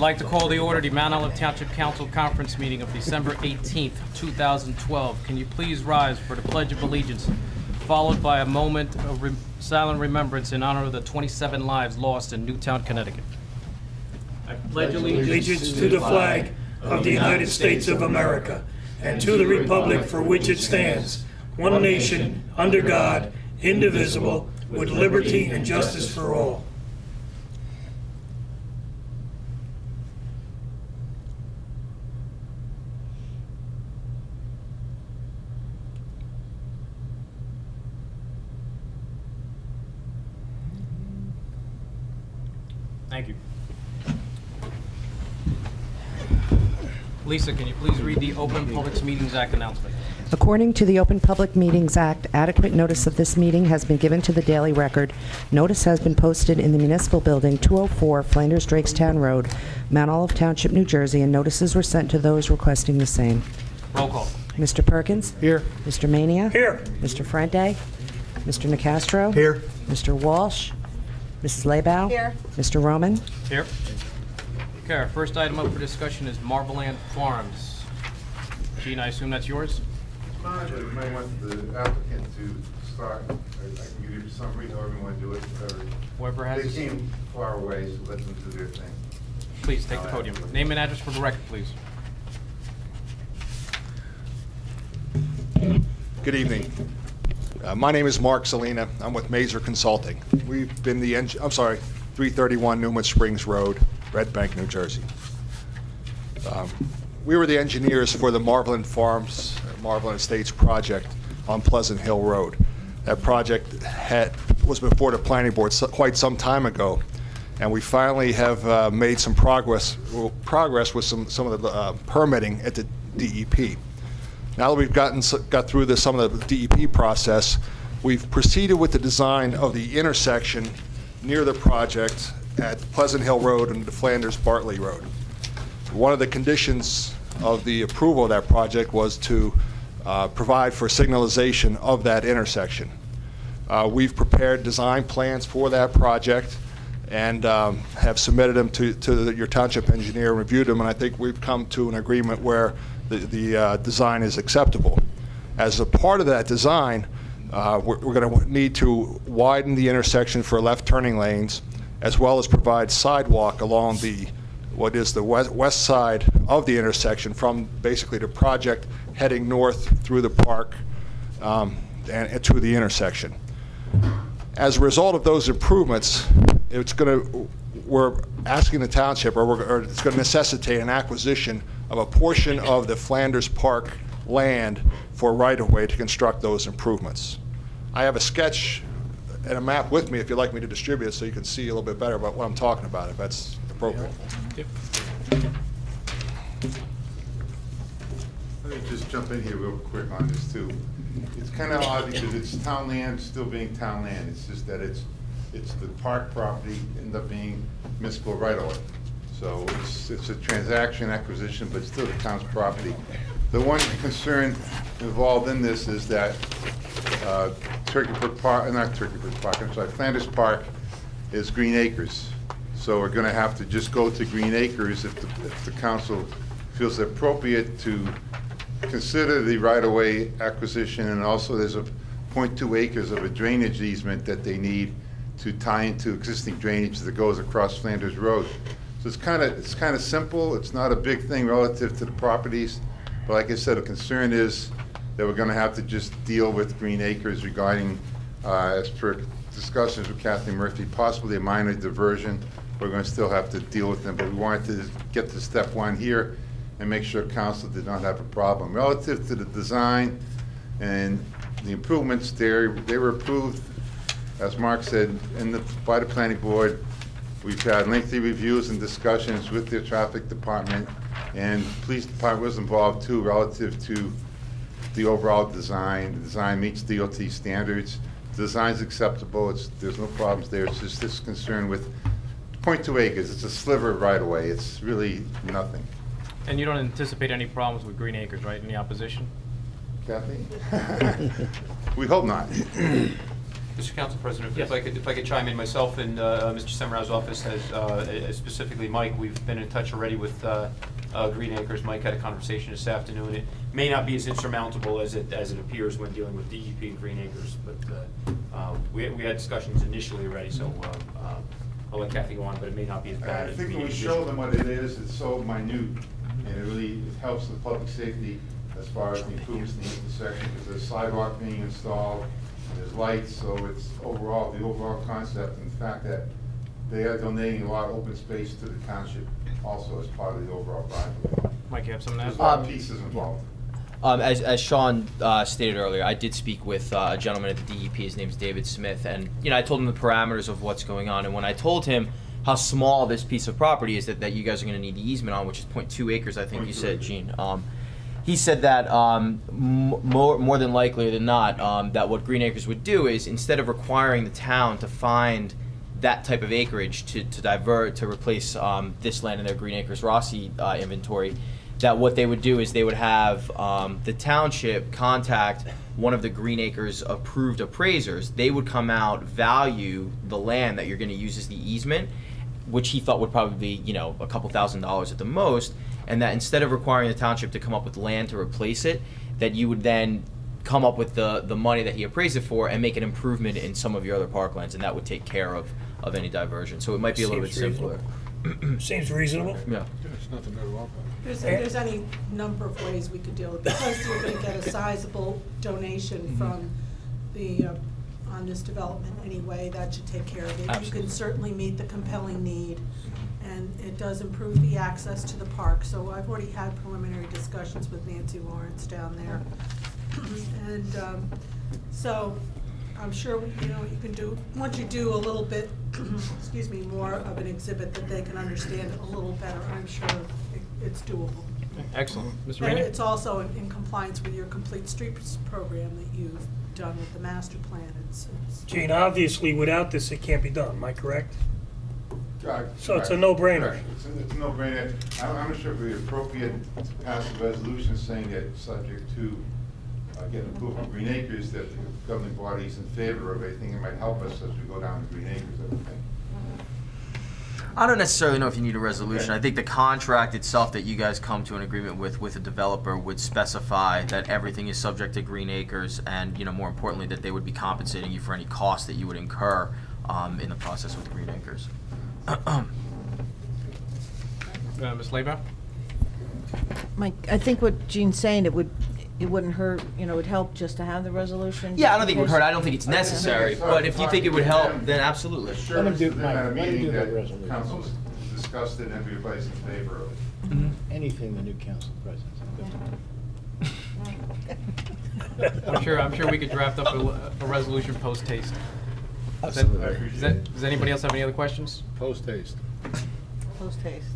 like to call the order the Mount Olive Township Council Conference meeting of December 18th, 2012. Can you please rise for the Pledge of Allegiance, followed by a moment of silent remembrance in honor of the 27 lives lost in Newtown, Connecticut. I pledge allegiance to the flag of the United States of America and to the republic for which it stands, one nation, under God, indivisible, with liberty and justice for all. Thank you. Lisa, can you please read the Open Public Meetings Act announcement? According to the Open Public Meetings Act, adequate notice of this meeting has been given to the Daily Record. Notice has been posted in the Municipal Building, 204 Flanders Drakestown Road, Mount Olive Township, New Jersey, and notices were sent to those requesting the same. Roll call. Mr. Perkins? Here. Mr. Mania? Here. Mr. Frente? Mr. Nicastro? Here. Mr. Walsh? Mrs. Leybow? Here. Mr. Roman? Here. Okay, our first item up for discussion is Marbleland Farms. Gene, I assume that's yours? But you might want the applicant to start. I can give you a summary, however you want to do it. Whoever has They this. came far away, so let them do their thing. Please take the podium. Name and address for the record, please. Good evening. My name is Mark Salina. I'm with Mazer Consulting. We've been the 331 Newman Springs Road, Red Bank, New Jersey. We were the engineers for the Marveland Farms, Marveland Estates project on Pleasant Hill Road. That project was before the planning board quite some time ago, and we finally have made some progress with some of the permitting at the DEP. Now that we've got through some of the DEP process, we've proceeded with the design of the intersection near the project at Pleasant Hill Road and the Flanders Bartley Road. One of the conditions of the approval of that project was to provide for signalization of that intersection. We've prepared design plans for that project and have submitted them to your township engineer, reviewed them, and I think we've come to an agreement where the design is acceptable. As a part of that design, we're going to need to widen the intersection for left turning lanes, as well as provide sidewalk along what is the west side of the intersection from basically the project heading north through the park and to the intersection. As a result of those improvements, we're asking the township, or it's going to necessitate an acquisition of a portion of the Flanders Park land for right-of-way to construct those improvements. I have a sketch and a map with me if you'd like me to distribute it so you can see a little bit better about what I'm talking about, if that's appropriate. Yep. Let me just jump in here real quick on this too. It's kind of odd because it's town land still being town land. It's just that it's the park property end up being municipal right-of-way. So it's a transaction acquisition, but still the town's property. The one concern involved in this is that Flanders Park is Green Acres. So we're going to have to just go to Green Acres if the council feels appropriate to consider the right-of-way acquisition, and also there's a 0.2 acres of a drainage easement that they need to tie into existing drainage that goes across Flanders Road. So it's kind of simple. It's not a big thing relative to the properties, but like I said, the concern is that we're going to have to just deal with Green Acres regarding, as per discussions with Kathleen Murphy, possibly a minor diversion. We're going to still have to deal with them, but we wanted to get to step one here and make sure council did not have a problem. Relative to the design and the improvements there, they were approved, as Mark said, by the planning board. We've had lengthy reviews and discussions with the traffic department, and the police department was involved too relative to the overall design. The design meets DOT standards. The design's acceptable. There's no problems there. It's just this concern with 0.2 acres. It's a sliver right away. It's really nothing. And you don't anticipate any problems with Green Acres, right, in the opposition? Kathy? We hope not. Mr. Council President, Yes. if I could chime in, myself and Mr. Semrau's office has, specifically Mike, we've been in touch already with Green Acres. Mike had a conversation this afternoon. It may not be as insurmountable as it appears when dealing with DEP and Green Acres, but we had discussions initially already, so I'll let Kathy go on, but it may not be as bad I as think we when we show them what it is, it's so minute, and it really helps the public safety as far as the improvements in the intersection, because there's sidewalk being installed, there's lights, so it's overall, the overall concept, and the fact that they are donating a lot of open space to the township also as part of the overall project. Mike, you have something to There's add? a lot of pieces involved. As Sean stated earlier, I did speak with a gentleman at the DEP. His name's David Smith, and I told him the parameters of what's going on. And when I told him how small this piece of property is that you guys are going to need the easement on, which is 0.2 acres, I think you said, Gene. He said that more than likely than not, that what Green Acres would do is, instead of requiring the town to find that type of acreage to replace this land in their Green Acres Rossi inventory, that what they would do is they would have the township contact one of the Green Acres approved appraisers. They would come out, value the land that you're going to use as the easement, which he thought would probably be, a couple $1,000s at the most, and that instead of requiring the township to come up with land to replace it, that you would then come up with the money that he appraised it for and make an improvement in some of your other parklands, and that would take care of any diversion. So it might be a little bit Seems simpler. Seems reasonable. Yeah. There's any number of ways we could deal with it. Because you're going to get a sizable donation from the, on this development anyway, that should take care of it. Absolutely. You can certainly meet the compelling need, and it does improve the access to the park. So I've already had preliminary discussions with Nancy Lawrence down there. And so I'm sure, you can do, once you do a little bit, excuse me, more of an exhibit that they can understand it a little better, I'm sure it's doable. Excellent. Mr. And Rainey? it's also in compliance with your complete streets program that you've done with the master plan. It's Gene, obviously, without this, it can't be done, am I correct? So it's a Correct. no-brainer. It's a no-brainer. I'm not sure if it would be appropriate to pass a resolution saying that subject to getting approval from Green Acres, that the governing body is in favor of anything that might help us as we go down to Green Acres, I would think. I don't necessarily know if you need a resolution. Okay. I think the contract itself that you guys come to an agreement with a developer would specify that everything is subject to Green Acres, and more importantly, that they would be compensating you for any costs that you would incur in the process with Green Acres. Ms. Leba? Mike, I think what Gene's saying, it wouldn't hurt, it'd help just to have the resolution. Yeah, I don't think it would hurt. I don't think it's necessary. But if you think it would help, then absolutely. Assurance to them at a Let him meeting do the that resolution. council's discussed it and everybody's in favor of it. Anything the new council president's I'm sure we could draft up a resolution post-haste. Absolutely. Does anybody else have any other questions? Post haste. Post haste.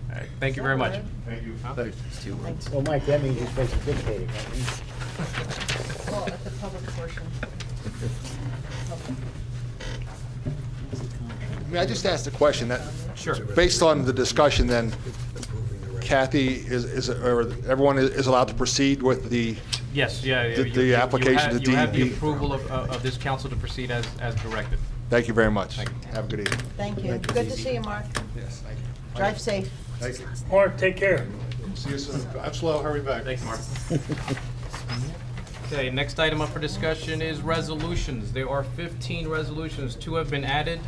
All right, thank you very much. Thank you. Thanks. Well, Mike, that means you're supposed to dictate it, right? Well, at the public portion. May I just ask the question that, Sure. based on the discussion then, Kathy or everyone is allowed to proceed with the, Yes, yeah. The application to You have the DEP. approval of this council to proceed as directed. thank you very much. Thank you. Have a good evening. Thank you. Good to see you, Mark. Yes, thank you. Drive safe. Mark, take care. See you soon. I'm slow, hurry back. Thanks, Mark. Okay, next item up for discussion is resolutions. There are 15 resolutions. 2 have been added.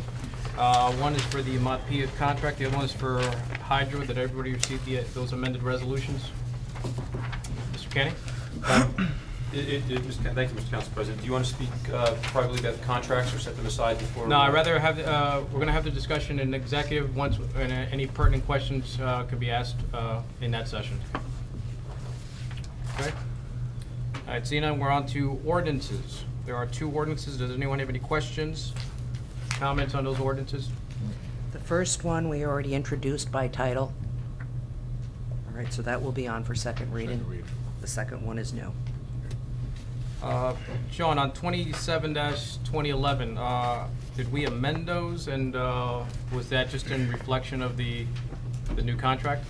One is for the Montpelier contract, the other one is for Hydro. Did everybody receive those amended resolutions? Mr. Kenny? Thank you, Mr. Council President. Do you want to speak privately about the contracts or set them aside before? No, I'd rather have, we're going to have the discussion in executive once, and any pertinent questions could be asked in that session. Okay? All right, seeing none, we're on to ordinances. There are 2 ordinances. Does anyone have any questions, comments on those ordinances? The first one we already introduced by title. All right, so that will be on for second reading. The second one is new. Sean, on 27-2011, did we amend those, and was that just in reflection of the new contract?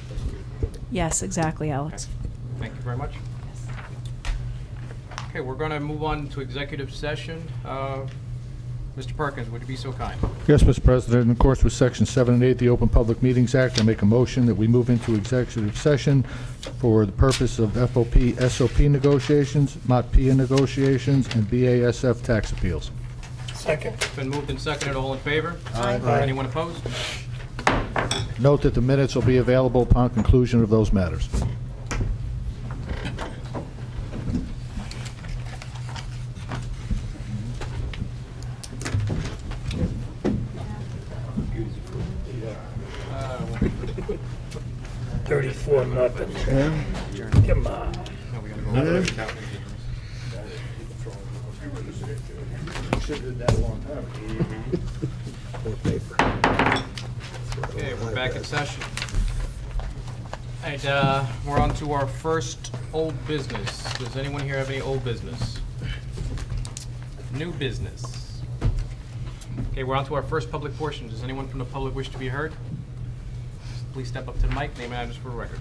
Yes, exactly, Alex. Thank you very much. Okay, we're going to move on to executive session. Mr. Perkins, would you be so kind? Yes, Mr. President. In accordance with Section 7 and 8 of the Open Public Meetings Act, I make a motion that we move into executive session for the purpose of FOP SOP negotiations, MOT-PIA negotiations, and BASF tax appeals. Second. It's been moved and seconded. All in favor? Aye. Anyone opposed? Note that the minutes will be available upon conclusion of those matters. $34-0. Come on. No, we gotta go over the calendar. Should have did that a long time ago. Okay, we're back in session. All right, we're on to our first old business. Does anyone here have any old business? New business. Okay, we're on to our first public portion. Does anyone from the public wish to be heard? Please step up to the mic, name and address for the record.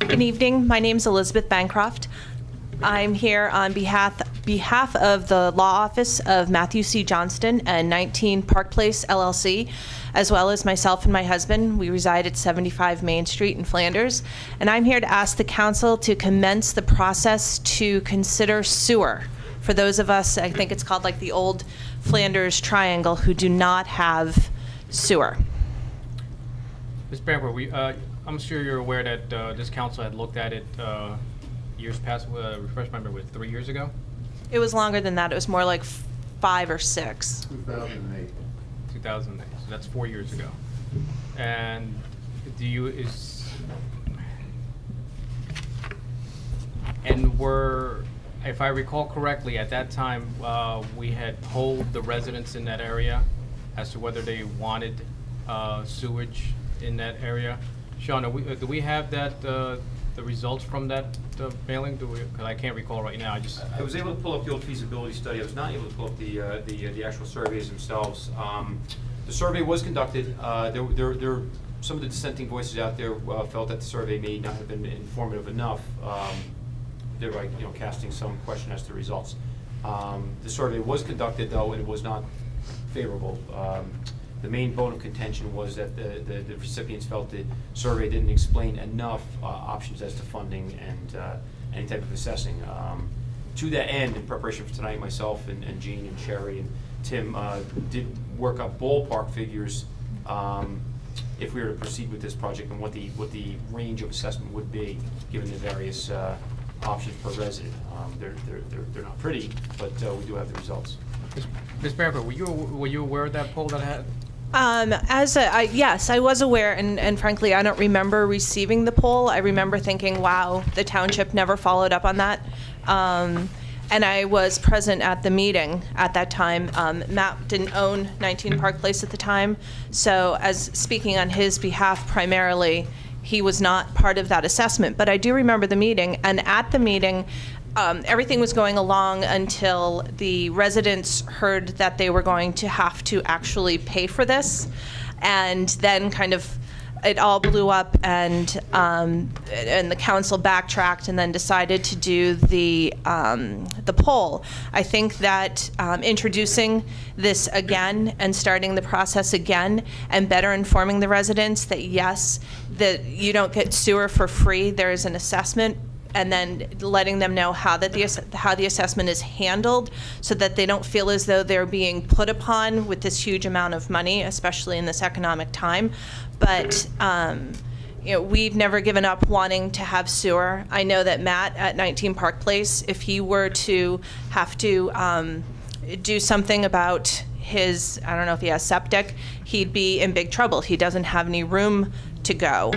Good evening. My name is Elizabeth Bancroft. I'm here on behalf of the law office of Matthew C. Johnston and 19 Park Place LLC, as well as myself and my husband. We reside at 75 Main Street in Flanders, and I'm here to ask the council to commence the process to consider sewer for those of us, I think it's called like the old Flanders Triangle, who do not have sewer. Ms. Bamber, I'm sure you're aware that this council had looked at it years past, refresh my memory, 3 years ago? It was longer than that. It was more like 5 or 6. 2008. 2008, so that's 4 years ago. And if I recall correctly, at that time, we had polled the residents in that area as to whether they wanted sewage in that area. Sean, do we have that, the results from that mailing? Because I can't recall right now. I was able to pull up the old feasibility study. I was not able to pull up the actual surveys themselves. The survey was conducted. Some of the dissenting voices out there felt that the survey may not have been informative enough, thereby casting some question as to the results. The survey was conducted, though, and it was not favorable. The main bone of contention was that the recipients felt the survey didn't explain enough options as to funding and any type of assessing. To that end, in preparation for tonight, myself and Jean and Sherry and Tim did work up ballpark figures if we were to proceed with this project and what the range of assessment would be given the various options per resident. They're not pretty, but we do have the results. Ms. Bamber, were you aware of that poll that I had? Yes, I was aware, and frankly, I don't remember receiving the poll. I remember thinking, wow, the township never followed up on that. And I was present at the meeting at that time. Matt didn't own 19 Park Place at the time, so as speaking on his behalf primarily, he was not part of that assessment. But I do remember the meeting, and at the meeting, everything was going along until the residents heard that they were going to have to actually pay for this, and then kind of it all blew up, and the council backtracked and then decided to do the poll. I think that introducing this again and starting the process again and better informing the residents that yes, that you don't get sewer for free, there is an assessment, and then letting them know how the assessment is handled so that they don't feel as though they're being put upon with this huge amount of money, especially in this economic time. But we've never given up wanting to have sewer. I know that Matt at 19 Park Place, if he were to have to do something about his, I don't know if he has septic, he'd be in big trouble. He doesn't have any room to go.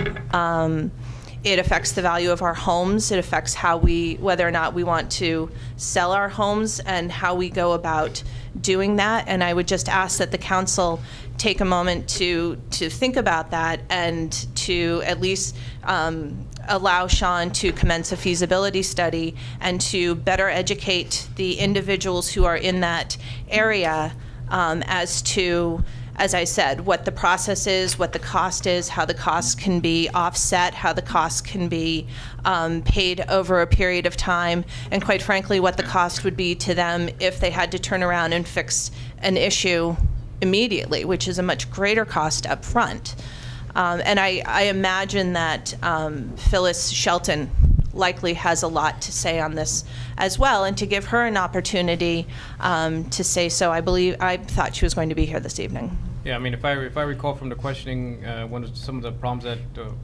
It affects the value of our homes. It affects whether or not we want to sell our homes and how we go about doing that. And I would just ask that the council take a moment to think about that and to at least allow Sean to commence a feasibility study and to better educate the individuals who are in that area as to as I said, what the process is, what the cost is, how the costs can be offset, how the costs can be paid over a period of time, and quite frankly, what the cost would be to them if they had to turn around and fix an issue immediately, which is a much greater cost up front. And I imagine that Phyllis Shelton likely has a lot to say on this as well, and to give her an opportunity to say so, I thought she was going to be here this evening. Yeah, I mean, if I recall from the questioning, some of the problems that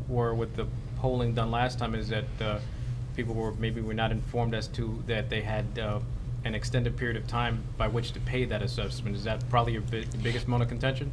were with the polling done last time is that people were not informed as to that they had an extended period of time by which to pay that assessment. Is that probably your biggest point of contention?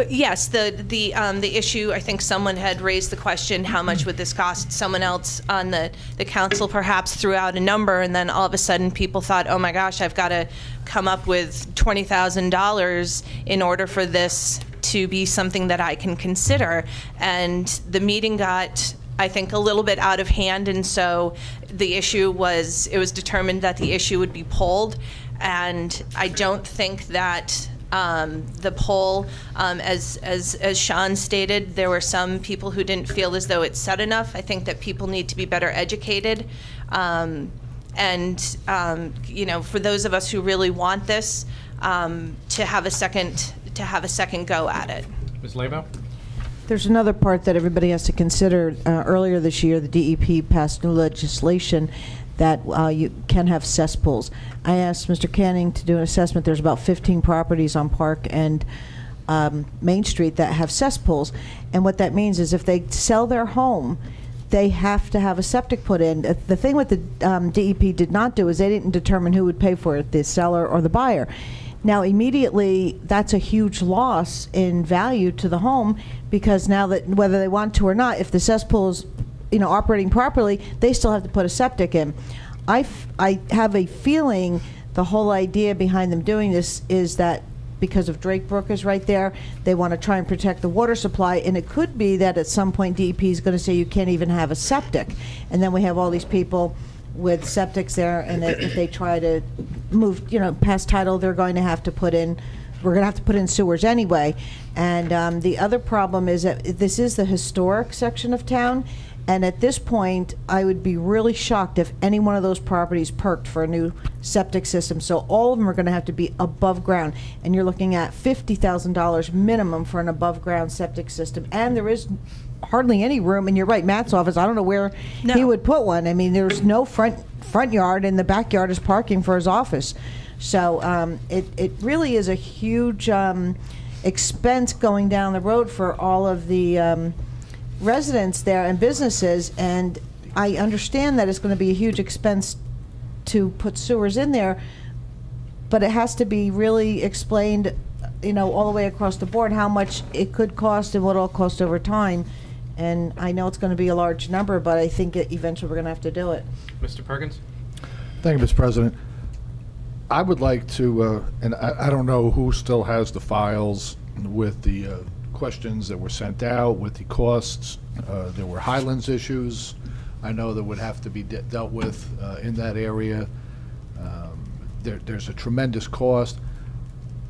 Yes, the issue, I think someone had raised the question, how much would this cost? Someone else on the council perhaps threw out a number, and then all of a sudden people thought, oh my gosh, I've got to come up with $20,000 in order for this to be something that I can consider. And the meeting got, I think, a little bit out of hand, and so it was determined that the issue would be polled. And I don't think that the poll, as Sean stated, there were some people who didn't feel as though it's set enough. I think that people need to be better educated. You know, for those of us who really want this, to have a second go at it. Ms. Labo? There's another part that everybody has to consider. Earlier this year, the DEP passed new legislation that you can have cesspools. I asked Mr. Canning to do an assessment. There's about 15 properties on Park and Main Street that have cesspools, and what that means is if they sell their home, they have to have a septic put in. The thing what the DEP did not do is they didn't determine who would pay for it, the seller or the buyer. Now immediately that's a huge loss in value to the home, because now that whether they want to or not, if the cesspool is operating properly, they still have to put a septic in. I have a feeling the whole idea behind them doing this is that because of Drake Brook is right there, they want to try and protect the water supply, and it could be that at some point DEP is going to say you can't even have a septic, and then we have all these people with septics there, and if they try to move, past title, they're going to have to put in, we're going to have to put in sewers anyway. And the other problem is that this is the historic section of town, and at this point, I would be really shocked if any one of those properties perked for a new septic system. So all of them are going to have to be above ground, and you're looking at $50,000 minimum for an above ground septic system. And there is hardly any room, and you're right, Matt's office, I don't know where he would put one. I mean, there's no front yard, and the backyard is parking for his office. So it really is a huge expense going down the road for all of the residents there and businesses, and I understand that it's going to be a huge expense to put sewers in there, but it has to be really explained, all the way across the board how much it could cost and what it'll cost over time. And I know it's going to be a large number, but I think eventually we're going to have to do it. Mr. Perkins? Thank you, Mr. President. I would like to, and I don't know who still has the files with the questions that were sent out, with the costs. There were Highlands issues I know that would have to be dealt with in that area. There's a tremendous cost.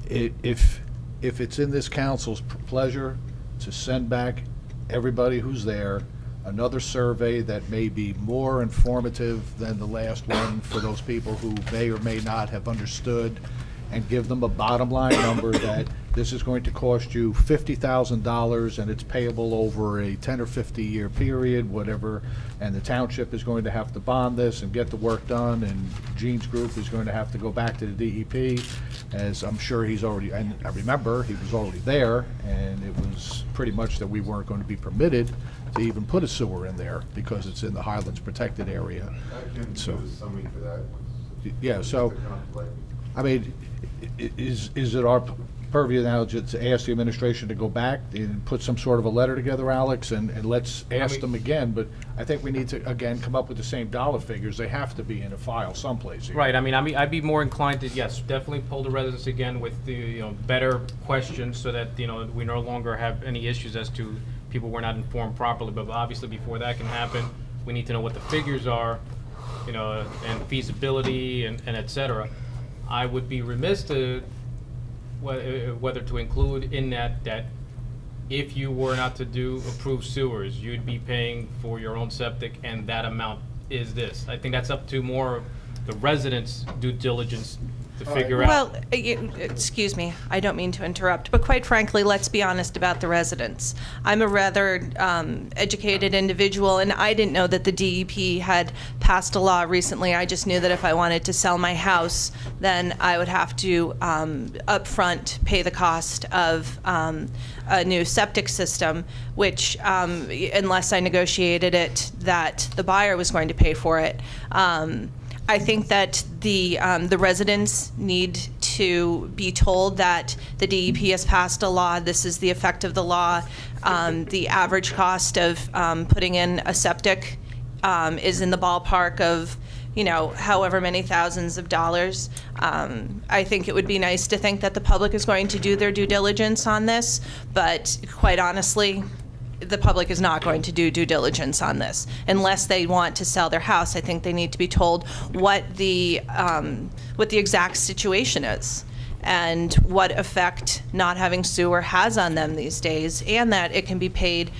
If it's in this council's pleasure to send back everybody who's there another survey that may be more informative than the last one for those people who may or may not have understood, and give them a bottom line number that this is going to cost you $50,000 and it's payable over a 10 or 50 year period, whatever, and the township is going to have to bond this and get the work done, and Gene's group is going to have to go back to the DEP, as I'm sure he's already, and I remember he was already there, and it was pretty much that we weren't going to be permitted to even put a sewer in there because it's in the Highlands protected area. So, yeah, so, I mean, is it our purview now to ask the administration to go back and put some sort of a letter together, Alex, and let's ask them again? But I think we need to, again, come up with the same dollar figures. They have to be in a file someplace here. Right. I mean, I'd be more inclined to, yes, definitely poll the residents again with the better questions so that we no longer have any issues as to people were not informed properly. But obviously, before that can happen, we need to know what the figures are, and feasibility and et cetera. I would be remiss to whether to include in that if you were not to do approved sewers, you'd be paying for your own septic, and that amount is this. I think that's up to more the residents' due diligence to figure out. Well, excuse me, I don't mean to interrupt, but quite frankly, let's be honest about the residents. I'm a rather educated individual, and I didn't know that the DEP had passed a law recently. I just knew that if I wanted to sell my house, then I would have to upfront pay the cost of a new septic system, which, unless I negotiated it, that the buyer was going to pay for it. I think that the residents need to be told that the DEP has passed a law. This is the effect of the law. The average cost of putting in a septic is in the ballpark of, however many thousands of dollars. I think it would be nice to think that the public is going to do their due diligence on this, but quite honestly, the public is not going to do due diligence on this unless they want to sell their house. I think they need to be told what the exact situation is and what effect not having sewer has on them these days, and that it can be paid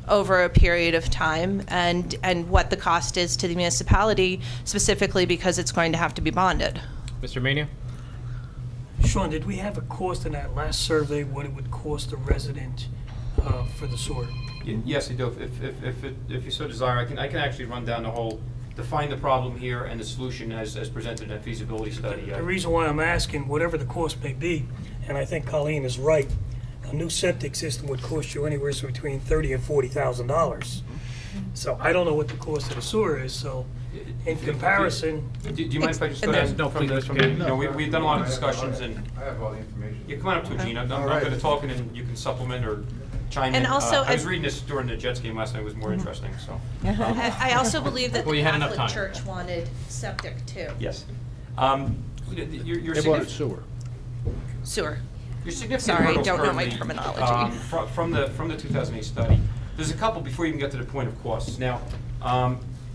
over a period of time, and what the cost is to the municipality, specifically because it's going to have to be bonded. Mr. Mania? Sean, did we have a cost in that last survey, what it would cost a resident for the sewer? Yes, I do. If you so desire, I can actually run down the whole, define the problem here and the solution as presented in that feasibility study. The reason why I'm asking, whatever the cost may be, and I think Colleen is right, a new septic system would cost you anywhere between $30,000 and $40,000. So I don't know what the cost of the sewer is, so in comparison. Do you mind if I just go down? No, please. We've done a lot of discussions, and I have all the information. Yeah, come on up to Gina. I'm going to talk, and then you can supplement or chime in. And also, I was reading this during the Jets game last night. It was more interesting. So. I also believe that Well, the you had enough Catholic time. Church wanted septic too. Yes. Your They wanted sewer. Sewer. Your significant Sorry, hurdles don't know my currently, terminology. From the 2008 study, there's a couple before you even get to the point of costs. Now,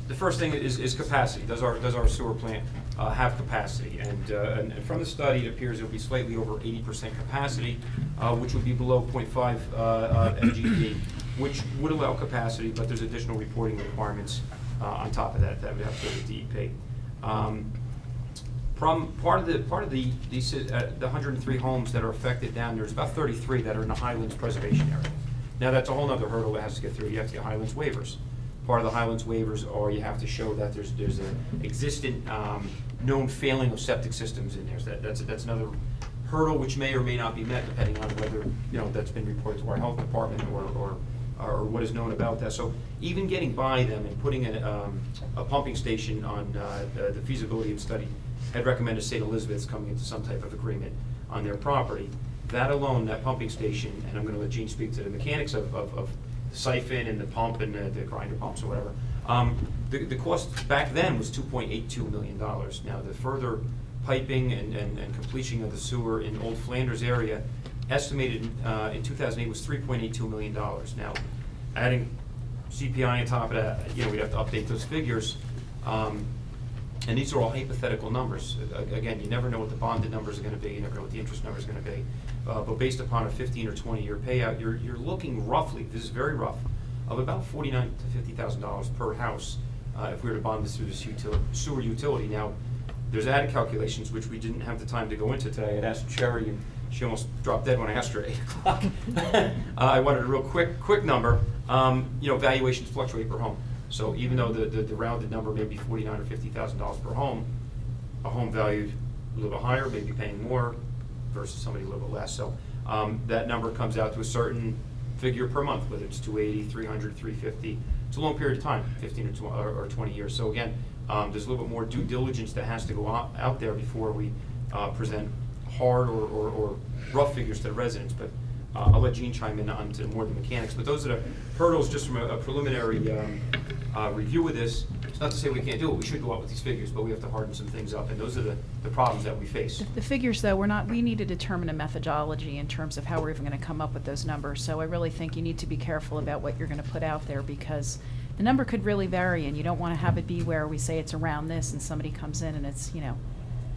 the first thing is capacity. Does our sewer plant have capacity? And from the study, it appears it'll be slightly over 80% capacity, which would be below 0.5 MGD, which would allow capacity, but there's additional reporting requirements on top of that would have to go to DEP. Part of the 103 homes that are affected down there's about 33 that are in the Highlands Preservation Area. Now that's a whole other hurdle that has to get through. You have to get Highlands waivers. Part of the Highlands waivers are you have to show that there's an existent known failing of septic systems in there. So that's another hurdle which may or may not be met depending on whether that's been reported to our health department or what is known about that. So even getting by them and putting a pumping station on the feasibility of study had recommended St. Elizabeth's coming into some type of agreement on their property. That alone, that pumping station, and I'm going to let Gene speak to the mechanics of the siphon and the pump and the grinder pumps or whatever. The cost back then was $2.82 million. Now the further piping and completion of the sewer in Old Flanders area, estimated in 2008 was $3.82 million. Now, adding CPI on top of that, we'd have to update those figures. And these are all hypothetical numbers. Again, you never know what the bonded numbers are going to be. You never know what the interest numbers are going to be. But based upon a 15 or 20-year payout, you're looking roughly, this is very rough, of about $49,000 to $50,000 per house if we were to bond this through this sewer utility. Now, there's added calculations, which we didn't have the time to go into today. I'd asked Sherry, and she almost dropped dead when I asked her at 8 o'clock. I wanted a real quick number. Valuations fluctuate per home. So even though the rounded number may be $49,000 or $50,000 per home, a home valued a little bit higher may be paying more versus somebody a little bit less. So that number comes out to a certain figure per month, whether it's $280, $300, $350. It's a long period of time, 15 or 20 years. So again, there's a little bit more due diligence that has to go out there before we present hard or rough figures to the residents. But I'll let Gene chime in on to more of the mechanics. But those are the hurdles just from a preliminary review of this. It's not to say we can't do it. We should go out with these figures, but we have to harden some things up. And those are the problems that we face. The figures, though, we need to determine a methodology in terms of how we're even going to come up with those numbers. So I really think you need to be careful about what you're going to put out there, because the number could really vary, and you don't want to have it be where we say it's around this and somebody comes in and it's,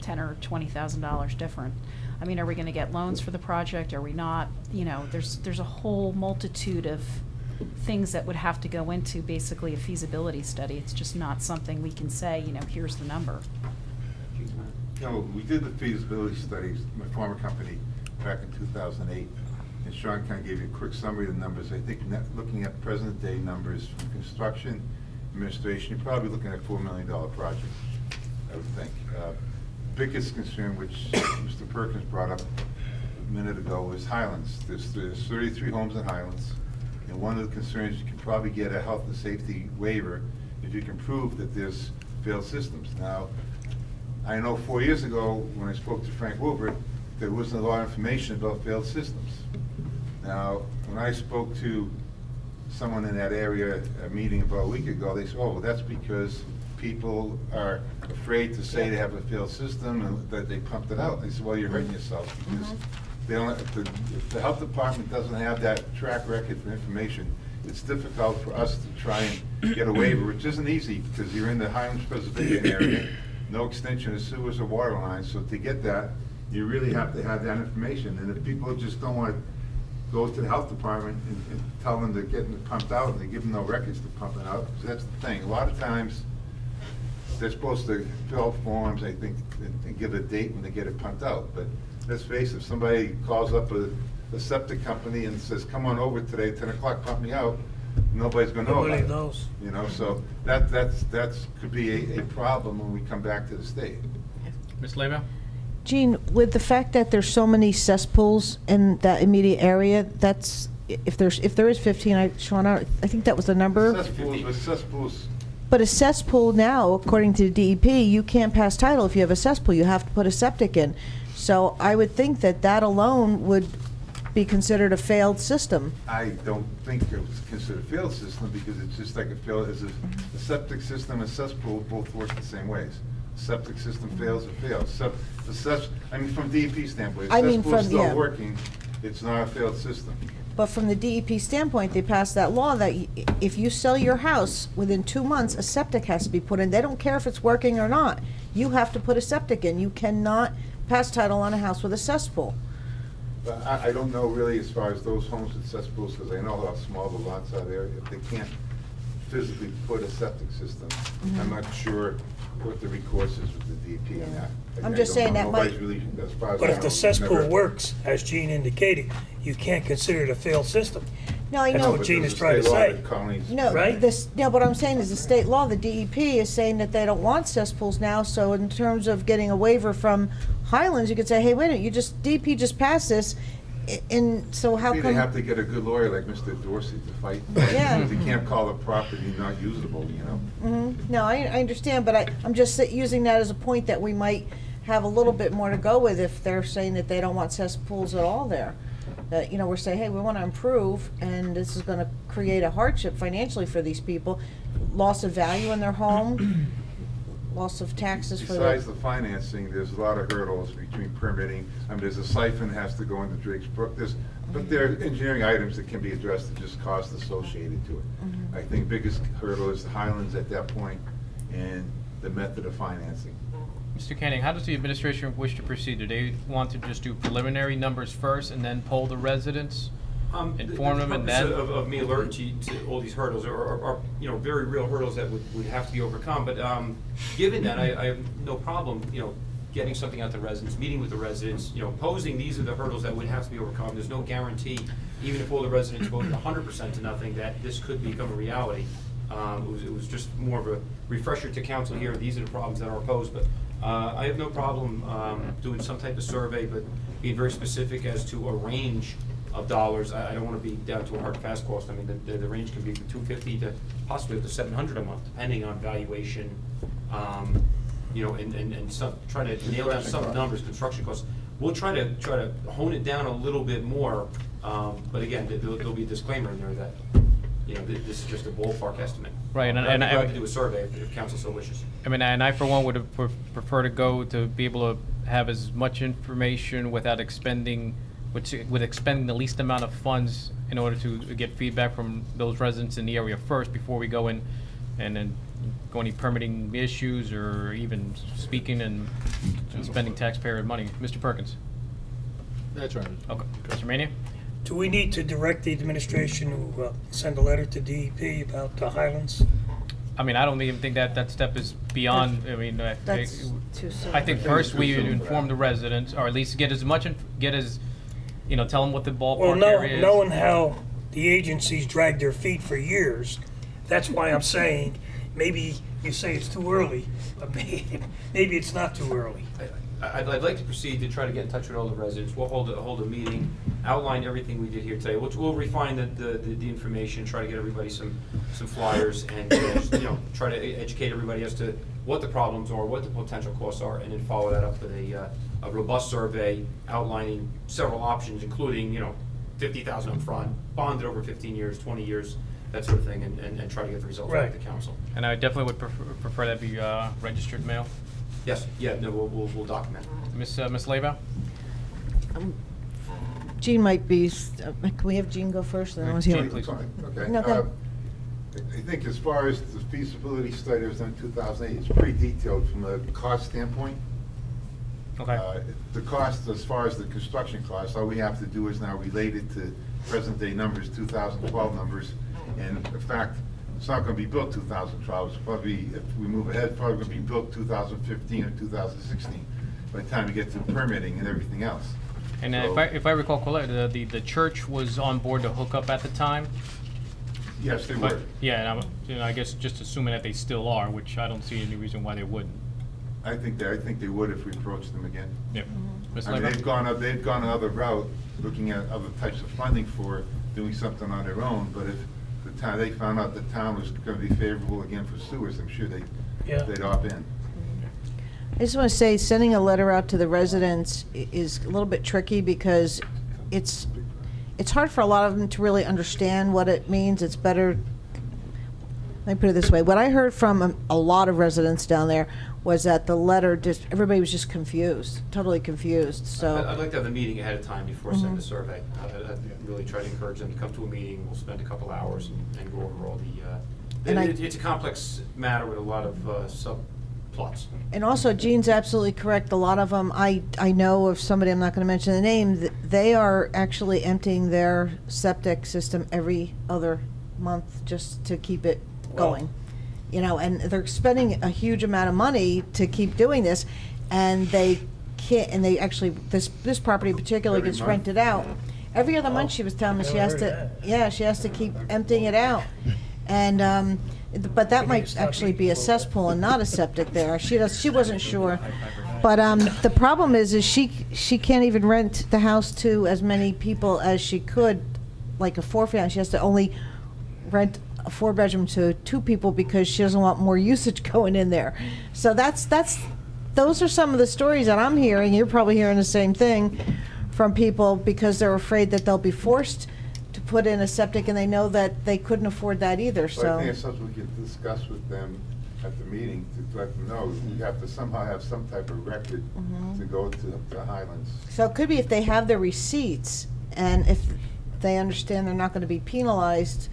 $10,000 or $20,000 different. I mean, are we going to get loans for the project? Are we not? You know, there's a whole multitude of things that would have to go into basically a feasibility study. It's just not something we can say, you know, here's the number. No, we did the feasibility studies, my former company, back in 2008, and Sean kind of gave you a quick summary of the numbers. I think looking at present day numbers from construction, administration, you're probably looking at a $4 million project, I would think. Biggest concern, which Mr. Perkins brought up a minute ago, is Highlands. There's 33 homes in Highlands, and one of the concerns, you can probably get a health and safety waiver if you can prove that there's failed systems. Now, I know 4 years ago, when I spoke to Frank Wilbert, there wasn't a lot of information about failed systems. Now, when I spoke to someone in that area, a meeting about a week ago, they said, oh, well, that's because people are afraid to say they have a failed system and that they pumped it out. They said, well, you're hurting yourself because they don't, if the health department doesn't have that track record for information, it's difficult for us to try and get a waiver, which isn't easy because you're in the Highlands Presbyterian area, no extension of sewers or water lines, so to get that, you really have to have that information. And if people just don't want to go to the health department and tell them they're getting it pumped out and they give them no records to pump it out, so that's the thing. A lot of times, they're supposed to fill out forms, I think, and give a date when they get it pumped out. But let's face it, if somebody calls up a septic company and says, come on over today, 10 o'clock, pump me out, nobody's going to know about it. Nobody knows. You know, so that could be a problem when we come back to the state. Ms. Leba? Gene, with the fact that there's so many cesspools in that immediate area, that's, if there is 15, Sean, I think that was the number. Cesspools. But a cesspool now, according to the DEP, you can't pass title if you have a cesspool. You have to put a septic in. So I would think that that alone would be considered a failed system. I don't think it was considered a failed system because it's just like a failed, a septic system and cesspool both work the same ways. Septic system fails, it fails. I mean, from DEP standpoint, if cesspool's still working, it's not a failed system. But from the DEP standpoint, they passed that law that if you sell your house, within 2 months, a septic has to be put in. They don't care if it's working or not. You have to put a septic in. You cannot pass title on a house with a cesspool. But I don't know really as far as those homes with cesspools, because I know how small the lots are there. If they can't physically put a septic system, I'm not sure what the recourse is with the DEP on that. I'm just saying that might. But if the cesspool works, as Gene indicated, you can't consider it a failed system. No, I know. That's what Gene is trying to say. No, right? What I'm saying is the state law, the DEP is saying that they don't want cesspools now, so in terms of getting a waiver from Highlands, you could say, hey, wait a minute, DEP just passed this, and so how come? They have to get a good lawyer like Mr. Dorsey to fight. Yeah. They can't call the property not usable, you know? No, I understand, but I'm just using that as a point that we might have a little bit more to go with if they're saying that they don't want cesspools at all there. That, you know, we're saying, hey, we want to improve, and this is going to create a hardship financially for these people, loss of value in their home, loss of taxes for Besides the financing, there's a lot of hurdles between permitting. I mean, there's a siphon that has to go into Drake's Brook. But there are engineering items that can be addressed and just cost associated to it. I think biggest hurdle is the Highlands at that point and the method of financing. Mr. Canning, how does the administration wish to proceed? Do they want to just do preliminary numbers first and then poll the residents? Inform them and then? The purpose of me alerting to all these hurdles are you know, very real hurdles that would have to be overcome. But given that, I have no problem, you know, getting something out to the residents, meeting with the residents, you know, posing these are the hurdles that would have to be overcome. There's no guarantee, even if all the residents voted 100% to nothing, that this could become a reality. It was just more of a refresher to council here. These are the problems that are posed. But I have no problem doing some type of survey, but being very specific as to a range of dollars. I don't want to be down to a hard fast cost. I mean, the range can be from $250 to possibly up to $700 a month, depending on valuation. You know, and some try to nail down some numbers, construction costs. We'll try to hone it down a little bit more. But again, there'll be a disclaimer in there that, you know, this is just a ballpark estimate. Right, and I'd like to do a survey if council so wishes. I mean, and I for one would prefer to go to be able to have as much information without expending, with expending the least amount of funds in order to get feedback from those residents in the area first before we go in and then go any permitting issues or even speaking and spending taxpayer money. Mr. Perkins? That's right. Okay. Mr. Mania? Do we need to direct the administration to send a letter to DEP about the Highlands? I mean, I don't even think that step is beyond, I mean, That's too soon. I think first we inform the residents, or at least get as, you know, tell them what the Well, ballpark area is. knowing how the agencies drag their feet for years, that's why I'm saying, maybe you say it's too early, but maybe it's not too early. I'd like to proceed to try to get in touch with all the residents. We'll hold a meeting, outline everything we did here today. We'll refine the information, try to get everybody some flyers, and just, you know, try to educate everybody as to what the problems are, what the potential costs are, and then follow that up with a robust survey outlining several options, including, you know, $50,000 up front, bonded over 15 years, 20 years, that sort of thing, and try to get the results out of the council. And I definitely would prefer that be registered mail. Yes, yeah, no, we'll document. Miss Leybow? Jean might be, can we have Jean go first? Then I want to hear Jean, please. Okay. No, go. I think as far as the feasibility study that was done in 2008, it's pretty detailed from a cost standpoint. Okay. The cost, as far as the construction cost, all we have to do is now relate it to present-day numbers, 2012 numbers. And in fact, it's not going to be built 2012. It's probably, if we move ahead, it's probably going to be built 2015 or 2016 by the time we get to permitting and everything else. And So- if I recall correctly, the church was on board to hook up at the time? Yes, they But- were. Yeah, and you know, I guess just assuming that they still are, which I don't see any reason why they wouldn't. I think they would if we approached them again. Yep. Ms. I mean, Leybow? they've gone another route, looking at other types of funding for doing something on their own, but if the town, they found out the town was gonna be favorable again for sewers, I'm sure they'd opt in. I just want to say, sending a letter out to the residents is a little bit tricky because it's hard for a lot of them to really understand what it means. It's better, let me put it this way. What I heard from a lot of residents down there was that the letter, everybody was just confused, totally confused, so. I'd like to have the meeting ahead of time before sending the survey. I'd really try to encourage them to come to a meeting. We'll spend a couple hours and go over all the, it's a complex matter with a lot of subplots. And also, Jean's absolutely correct. A lot of them, I know of somebody, I'm not going to mention the name, they are actually emptying their septic system every other month just to keep it going. You know, and they're spending a huge amount of money to keep doing this, and they can't, and they actually, this property in particular Every gets month? rented out. Every other month, she was telling me she has to, yeah, she has to keep emptying it out. And, but that might actually be a cesspool and not a septic there. She wasn't sure. But the problem is she can't even rent the house to as many people as she could, like a four-family. She has to only rent a four-bedroom to two people because she doesn't want more usage going in there. So those are some of the stories that I'm hearing. You're probably hearing the same thing from people because they're afraid that they'll be forced to put in a septic, and they know that they couldn't afford that either. So I So think it's something we could discuss with them at the meeting to let them know. You have to somehow have some type of record to go to Highlands. So it could be if they have their receipts and if they understand they're not going to be penalized,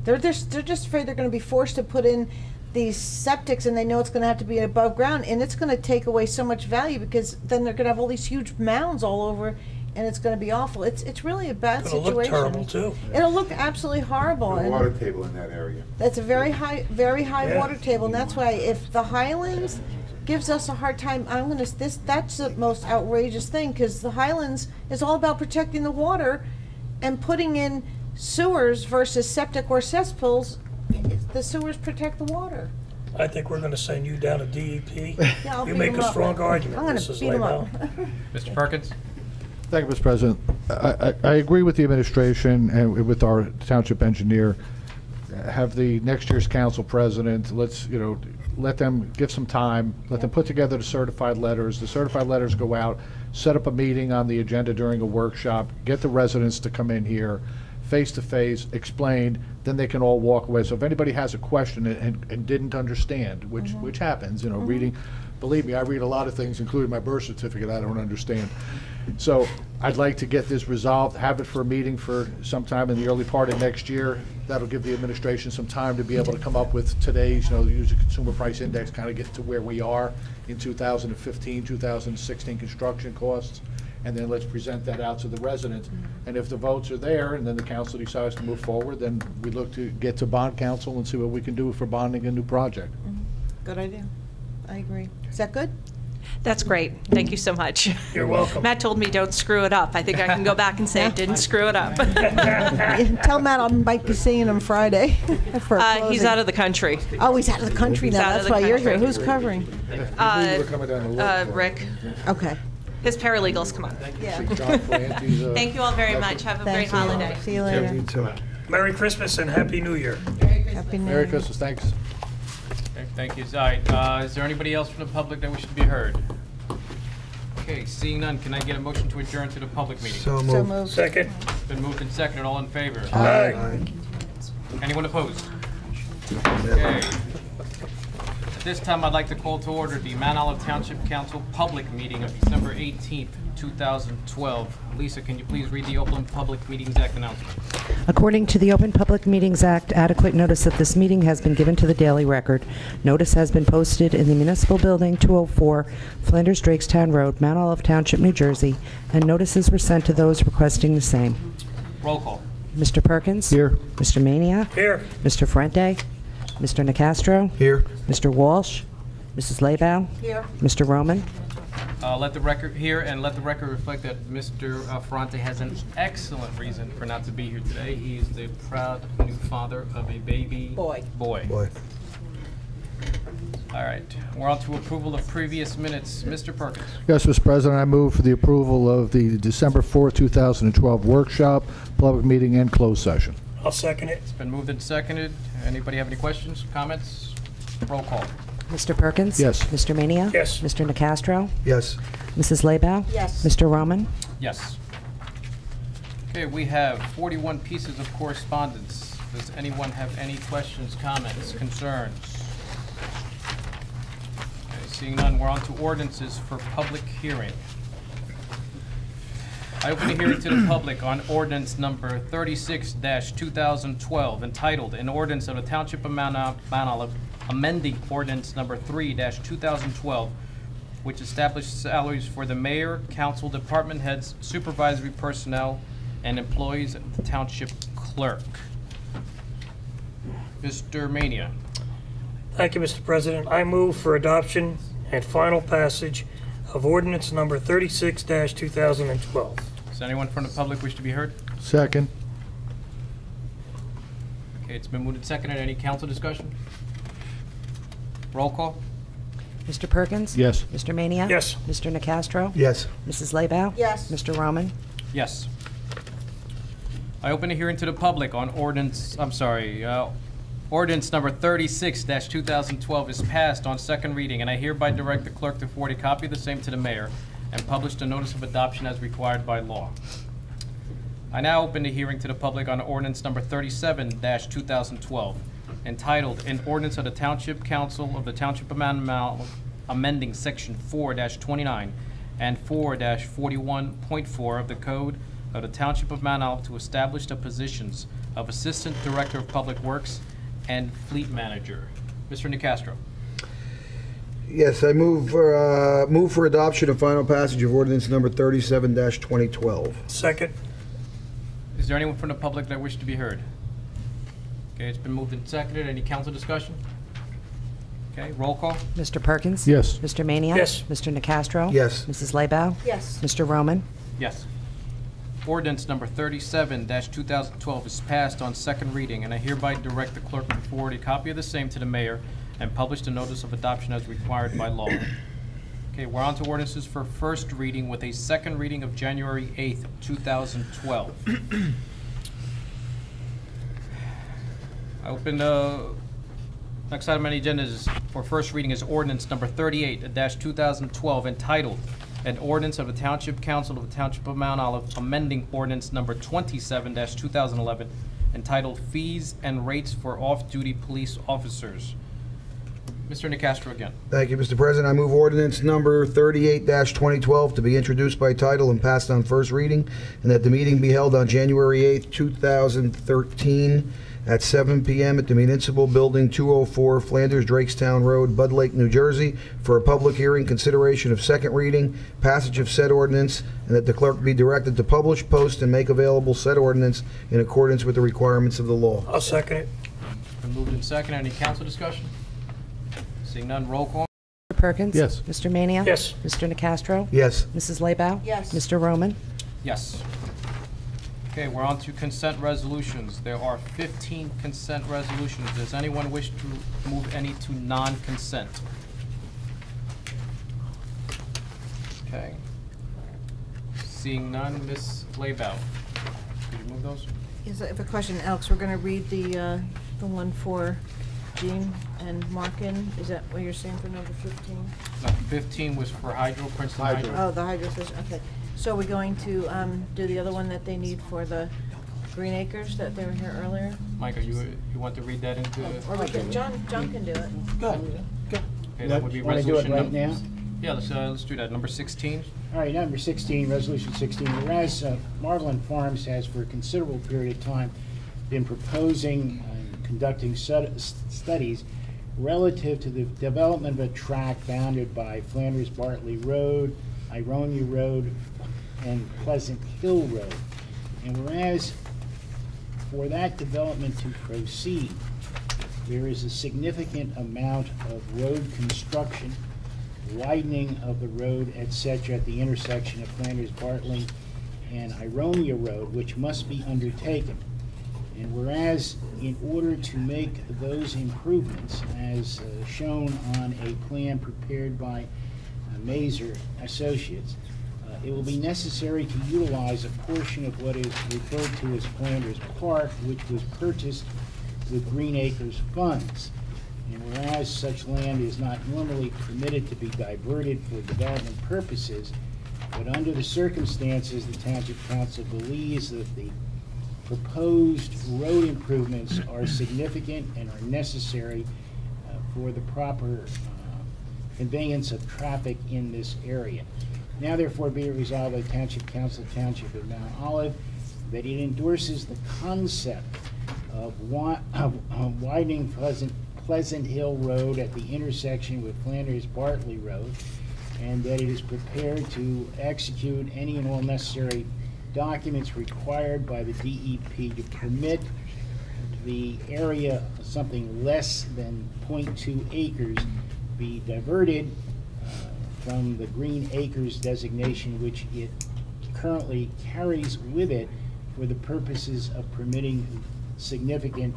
they're just afraid they're going to be forced to put in these septics, and they know it's going to have to be above ground, and it's going to take away so much value because then they're going to have all these huge mounds all over, and it's going to be awful. It's really a bad It'll situation. look terrible, too. It'll look absolutely horrible. The and water table in that area. That's a very high Yeah. water table, and that's why if the Highlands gives us a hard time, that's the most outrageous thing, because the Highlands is all about protecting the water and putting in sewers versus septic or cesspools. The sewers protect the water. I think we're gonna send you down to DEP. Yeah, I'll You beat make 'em a up. strong argument, I'm going to Mrs. beat them up. Leybow. Mr. Perkins? Thank you, Mr. President. I agree with the administration and with our township engineer. Have the next year's council president, let's, let them give some time, let them put together the certified letters. The certified letters go out, set up a meeting on the agenda during a workshop, get the residents to come in here, face-to-face, explain, then they can all walk away. So if anybody has a question and didn't understand, which happens, reading, believe me, I read a lot of things, including my birth certificate, I don't understand. So I'd like to get this resolved, have it for a meeting for sometime in the early part of next year. That'll give the administration some time to be able to come up with today's, use a consumer price index, kind of get to where we are in 2015, 2016 construction costs, and then let's present that out to the residents. And if the votes are there, and then the council decides to move forward, then we look to get to bond council and see what we can do for bonding a new project. Good idea. I agree. Is that good? That's great. Thank you so much. You're welcome. Matt told me don't screw it up. I think I can go back and say I didn't screw it up. Tell Matt I might be seeing him Friday. For He's closing. out of the country. Oh, he's out of the country He's now. out of That's the why you're here. country. Who's covering? Rick. Okay. His paralegals come on. Yeah. Thank you all very much. Have a great holiday. See you later. Merry Christmas and Happy New Year. Happy New Merry Year. Christmas, thanks. Okay, thank you. All right, is there anybody else from the public that wishes to be heard? Okay, seeing none, can I get a motion to adjourn to the public meeting? So moved. Second. Been moved and seconded, all in favor? Aye. Anyone opposed? Okay. At this time, I'd like to call to order the Mount Olive Township Council public meeting of December 18th, 2012. Lisa, can you please read the Open Public Meetings Act announcement? According to the Open Public Meetings Act, adequate notice of this meeting has been given to the Daily Record. Notice has been posted in the Municipal Building, 204 Flanders Drakestown Road, Mount Olive Township, New Jersey, and notices were sent to those requesting the same. Roll call. Mr. Perkins? Here. Mr. Mania? Here. Mr. Fuente? Mr. Nacastro? Here. Mr. Walsh? Mrs. Laybow? Here. Mr. Roman? Let the record here and let the record reflect that Mr. Ferrante has an excellent reason for not to be here today. He is the proud new father of a baby boy. Boy. All right, we're on to approval of previous minutes. Mr. Perkins. Yes, Mr. President, I move for the approval of the December 4, 2012 workshop, public meeting, and closed session. I'll second it. It's been moved and seconded. Anybody have any questions, comments? Roll call. Mr. Perkins? Yes. Mr. Mania? Yes. Mr. Nacastro? Yes. Mrs. Laybow? Yes. Mr. Roman? Yes. Okay, we have 41 pieces of correspondence. Does anyone have any questions, comments, concerns? Okay, seeing none, we're on to ordinances for public hearing. I open the hearing to the public on ordinance number 36-2012, entitled, "An Ordinance of the Township of Mount Olive amending ordinance number 3-2012, which established salaries for the mayor, council, department heads, supervisory personnel, and employees of the township clerk." Mr. Mania. Thank you, Mr. President. I move for adoption and final passage of ordinance number 36-2012. Does anyone from the public wish to be heard? Second. Okay, it's been moved and seconded. Any council discussion? Roll call. Mr. Perkins? Yes. Mr. Mania? Yes. Mr. Nacastro? Yes. Mrs. Laybow? Yes. Mr. Roman? Yes. I open a hearing to the public on ordinance number 36-2012 is passed on second reading, and I hereby direct the clerk to forward a copy of the same to the mayor and publish the notice of adoption as required by law. I now open the hearing to the public on ordinance number 37-2012, entitled, "An Ordinance of the Township Council of the Township of Mount Olive amending Section 4-29 and 4-41.4 of the Code of the Township of Mount Olive to establish the positions of Assistant Director of Public Works and Fleet Manager." Mr. Nacastro. Yes, I move for adoption and final passage of ordinance number 37-2012. Second. Is there anyone from the public that wishes to be heard? Okay, it's been moved and seconded. Any council discussion? Okay, roll call. Mr. Perkins? Yes. Mr. Mania? Yes. Mr. Nacastro? Yes. Mrs. Laybow? Yes. Mr. Roman? Yes. Ordinance number 37-2012 is passed on second reading, and I hereby direct the clerk to forward a copy of the same to the mayor and publish the notice of adoption as required by law. Okay, we're on to ordinances for first reading with a second reading of January 8th, 2012. I open the next item on the agenda is for first reading is ordinance number 38-2012, entitled, "An Ordinance of the Township Council of the Township of Mount Olive amending ordinance number 27-2011, entitled, "Fees and Rates for Off-Duty Police Officers." Mr. Nacastro again. Thank you, Mr. President. I move ordinance number 38-2012 to be introduced by title and passed on first reading, and that the meeting be held on January 8th, 2013, at 7 p.m. at the Municipal Building, 204 Flanders Drakestown Road, Bud Lake, New Jersey, for a public hearing, consideration of second reading, passage of said ordinance, and that the clerk be directed to publish, post, and make available said ordinance in accordance with the requirements of the law. I'll second it. Been moved in second. Any council discussion? Seeing none, roll call. Mr. Perkins? Yes. Mr. Mania? Yes. Mr. Nacastro? Yes. Mrs. Laybow? Yes. Mr. Roman? Yes. Okay, we're on to consent resolutions. There are 15 consent resolutions. Does anyone wish to move any to non-consent? Okay. Seeing none, Ms. Laybow. Could you move those? Yes, I have a question, Alex. We're going to read the one for Jean and Markin. Is that what you're saying for number 15? No, 15 was for Hydro, Princeton Hydro. Oh, the hydro system, okay. So we're going to do the other one that they need for the Green Acres that they were here earlier? Micah, you want to read that into? Or we can, John can do it. Good. Okay, that would be Want to do it resolution right number. now? Yeah, let's do that. Number 16. All right, number 16, resolution 16. Whereas Marvelin Farms has for a considerable period of time been proposing and conducting studies relative to the development of a tract bounded by Flanders Bartley Road, Ironia Road, and Pleasant Hill Road. And whereas for that development to proceed, there is a significant amount of road construction, widening of the road, etc., at the intersection of Flanders Bartley and Ironia Road, which must be undertaken. And whereas in order to make those improvements, as shown on a plan prepared by Mazer Associates, it will be necessary to utilize a portion of what is referred to as Flanders Park, which was purchased with Green Acres funds. And whereas such land is not normally permitted to be diverted for development purposes, but under the circumstances, the Township Council believes that the proposed road improvements are significant and are necessary for the proper conveyance of traffic in this area. Now therefore be it resolved by Township Council, Township of Mount Olive, that it endorses the concept of widening Pleasant Hill Road at the intersection with Flanders Bartley Road, and that it is prepared to execute any and all necessary documents required by the DEP to permit the area, something less than 0.2 acres, be diverted from the Green Acres designation, which it currently carries with it for the purposes of permitting significant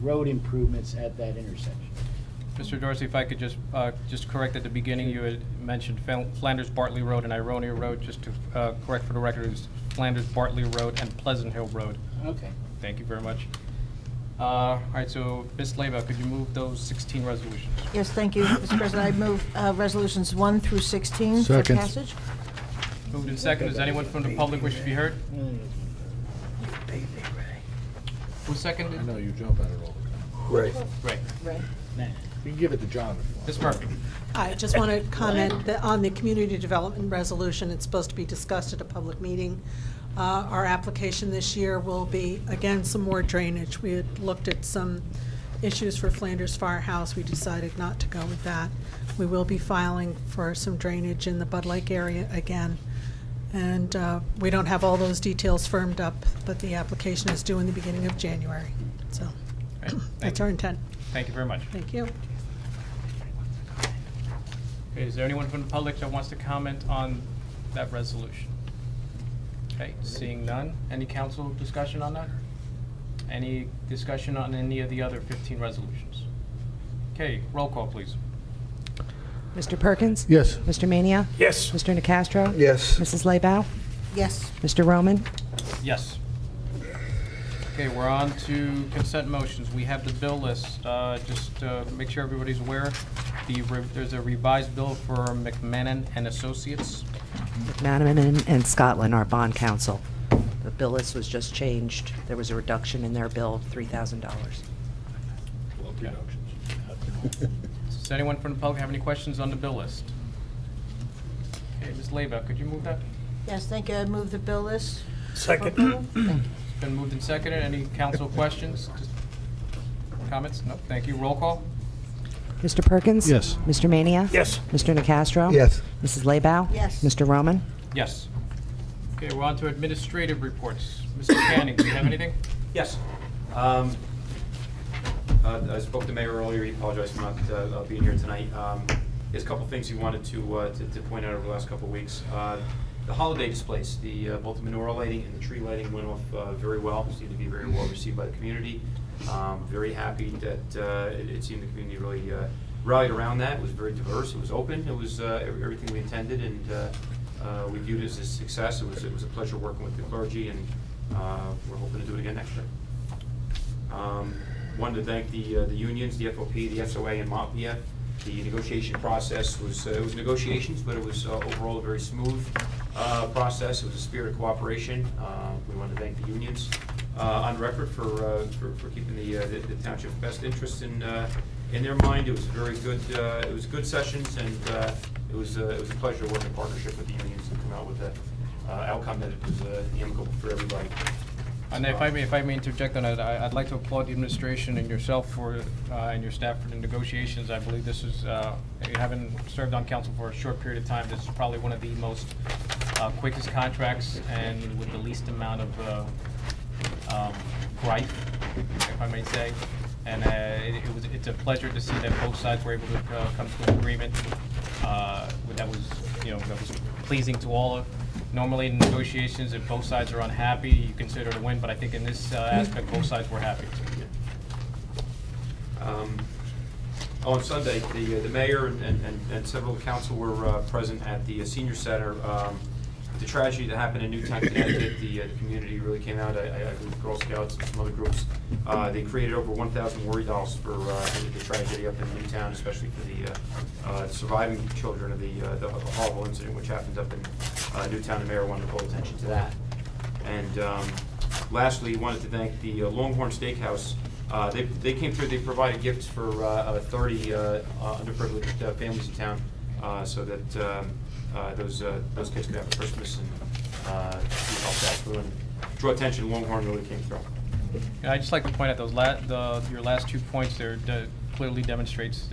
road improvements at that intersection. Mr. Dorsey, if I could just correct at the beginning, you had mentioned Flanders Bartley Road and Ironia Road. Just to correct for the record, it's Flanders Bartley Road and Pleasant Hill Road. Okay. Thank you very much. All right, so Ms. Laybow, could you move those 16 resolutions? Yes, thank you, Mr. President. I move resolutions 1 through 16 for Second. passage. Moved in second. Does anyone from the public wish to be heard? Who seconded? I know you jump at it all the time. Right. Right. Right. You can give it to John if you want. Ms. Murphy. I just want to comment that on the community development resolution. It's supposed to be discussed at a public meeting. Our application this year will be, again, some more drainage. We had looked at some issues for Flanders Firehouse. We decided not to go with that. We will be filing for some drainage in the Bud Lake area again. And we don't have all those details firmed up, but the application is due in the beginning of January. So that's our intent. Thank you very much. Thank you. Okay, is there anyone from the public that wants to comment on that resolution? Okay, seeing none. Any council discussion on that? Any discussion on any of the other 15 resolutions? Okay, roll call, please. Mr. Perkins? Yes. Mr. Mania? Yes. Mr. Nacastro? Yes. Mrs. Laybow? Yes. Mr. Roman? Yes. Okay, we're on to consent motions. We have the bill list. Just to make sure everybody's aware, there's a revised bill for McMahon and Associates. McManaman and Scotland, our bond counsel. The bill list was just changed. There was a reduction in their bill of $3,000. Does anyone from the public have any questions on the bill list? Okay, Ms. Leba, could you move that? Yes, thank you. I move the bill list. Second. It's been moved and seconded. Any council questions? Comments? No, thank you. Roll call? Mr. Perkins? Yes. Mr. Mania? Yes. Mr. Nacastro? Yes. Mrs. Laybow? Yes. Mr. Roman? Yes. Okay, we're on to administrative reports. Mr. Canning, do you have anything? Yes. I spoke to Mayor earlier. He apologized for not being here tonight. There's a couple things he wanted to point out over the last couple of weeks. The holiday displays, both the menorah lighting and the tree lighting went off very well. Seemed to be very well received by the community. Very happy that it seemed the community really rallied around that. It was very diverse. It was open. It was everything we intended, and we viewed it as a success. It was a pleasure working with the clergy, and we're hoping to do it again next year. Wanted to thank the unions, the FOP, the SOA, and MOPIA. The negotiation process was negotiations, but it was overall a very smooth process. It was a spirit of cooperation. We want to thank the unions on record for keeping the township's best interests in their mind. It was very good. It was good sessions, and it was a pleasure to work in partnership with the unions to come out with the outcome that it was amicable for everybody. And if I may interject on that, I'd like to applaud the administration and yourself for and your staff for the negotiations. I believe this is, having served on council for a short period of time, this is probably one of the most quickest contracts and with the least amount of gripe, if I may say. And it's a pleasure to see that both sides were able to come to an agreement that was pleasing to all. Normally in negotiations, if both sides are unhappy, you consider it a win, but I think in this aspect, both sides were happy. On Sunday, the mayor and several council were present at the senior center. The tragedy that happened in Newtown, Connecticut, the community really came out. I believe Girl Scouts and some other groups. They created over 1,000 worry dolls for the tragedy up in Newtown, especially for the surviving children of the horrible incident which happened up in Newtown. The mayor wanted to call attention to that. And lastly, wanted to thank the Longhorn Steakhouse. They came through. They provided gifts for 30 underprivileged families in town, so that those kids could have a Christmas and help that through and draw attention. Longhorn really came through. Yeah, I'd just like to point out your last 2 points there clearly demonstrates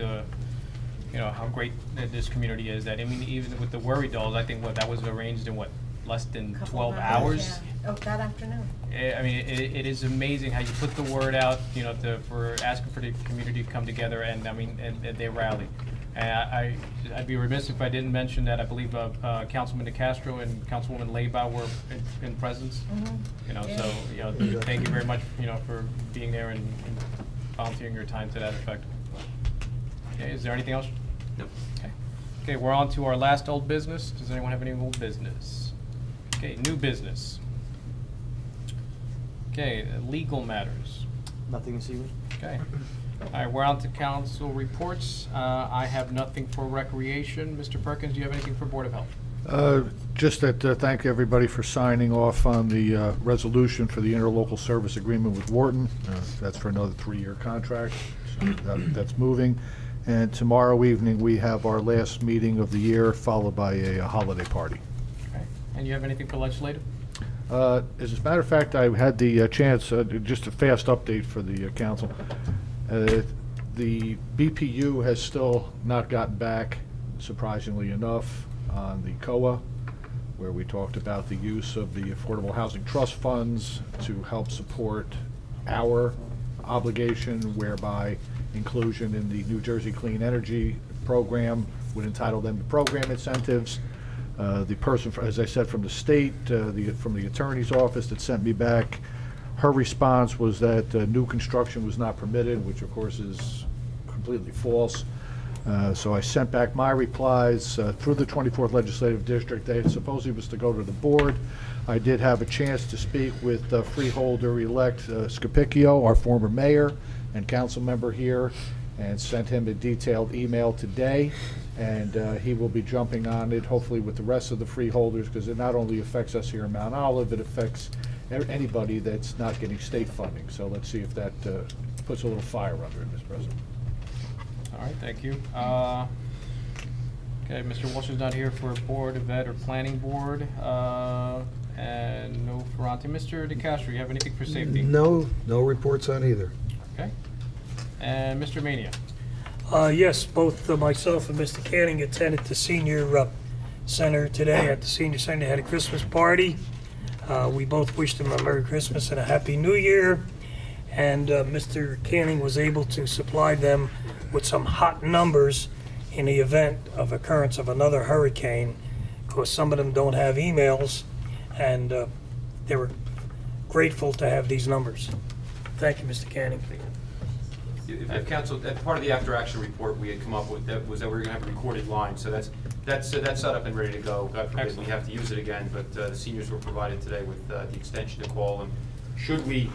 how great this community is. That I mean, even with the worry dolls, I think that was arranged in less than 12 hours. Yeah. Oh, that afternoon. I mean, it is amazing how you put the word out, for asking for the community to come together, and I mean, and they rally. And I'd be remiss if I didn't mention that I believe Councilman DeCastro and Councilwoman Laybow were in presence. Mm-hmm. So thank you very much, for being there and volunteering your time to that effect. Okay, is there anything else? No. Okay, we're on to our last old business. Does anyone have any old business? Okay, new business. Okay, legal matters. Nothing this evening. Okay. All right, we're on to council reports. I have nothing for recreation. Mr. Perkins, do you have anything for Board of Health? Just that thank everybody for signing off on the resolution for the interlocal service agreement with Wharton. That's for another 3-year contract. So that's moving. And tomorrow evening, we have our last meeting of the year, followed by a holiday party. Okay. And you have anything for legislative? As a matter of fact, I had the chance, just a fast update for the council. The BPU has still not gotten back, surprisingly enough, on the COA, where we talked about the use of the Affordable Housing Trust funds to help support our obligation, whereby inclusion in the New Jersey Clean Energy Program would entitle them to program incentives. The person, as I said, from the state, from the attorney's office that sent me back, her response was that new construction was not permitted, which of course is completely false. So I sent back my replies through the 24th Legislative District. They supposedly was to go to the board. I did have a chance to speak with freeholder-elect Scapicchio, our former mayor and council member here, and sent him a detailed email today. And he will be jumping on it, hopefully with the rest of the freeholders, because it not only affects us here in Mount Olive, it affects anybody that's not getting state funding. So let's see if that puts a little fire under it, Mr. President. All right, thank you. Okay, Mr. Walsh is not here for Board of Ed or Planning Board, and no Ferranti. Mr. DeCastro, you have anything for safety? No reports on either. Okay. And Mr. Mania? Yes, both myself and Mr. Canning attended the senior center today. At the senior center, they had a Christmas party. We both wished them a Merry Christmas and a Happy New Year. And Mr. Canning was able to supply them with some hot numbers in the event of occurrence of another hurricane, because some of them don't have emails, and they were grateful to have these numbers. Thank you, Mr. Canning. If Council, that part of the after-action report we had come up with that was that we were going to have a recorded line, so that's set up and ready to go. God forbid Excellent. we have to use it again, but the seniors were provided today with the extension to call, and should we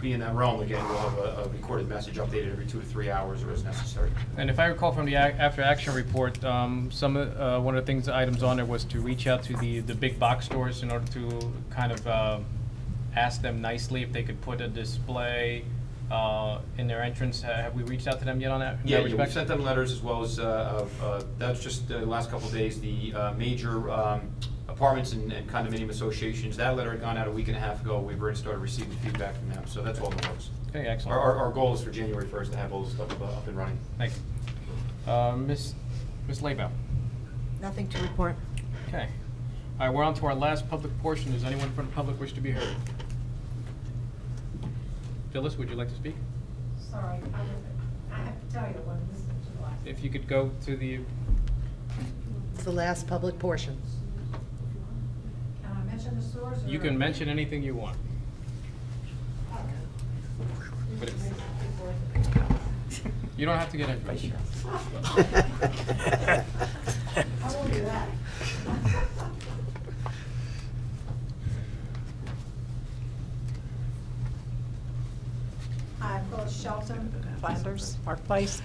be in that realm again, we'll have a recorded message updated every 2 to 3 hours or as necessary. And if I recall from the after-action report, one of the things, items on there was to reach out to the big box stores in order to kind of ask them nicely if they could put a display in their entrance. Have we reached out to them yet on that? Yeah, we've sent them letters as well as, that's just the last couple of days, the major apartments and condominium associations. That letter had gone out a week and a half ago. We've already started receiving feedback from them, so that's all in the works. Okay, excellent. Our goal is for January 1st to have all this stuff up and running. Thank you. Ms. Laybow? Nothing to report. Okay. All right, we're on to our last public portion. Does anyone from the public wish to be heard? Phyllis, would you like to speak? Sorry, I have to tell you what this is to last. If you could go to the last public portion. Can I mention the source? You can mention anything you want. But you don't have to get into it. I won't do that. Hi, Phyllis Shelton, Flanders, Park Place.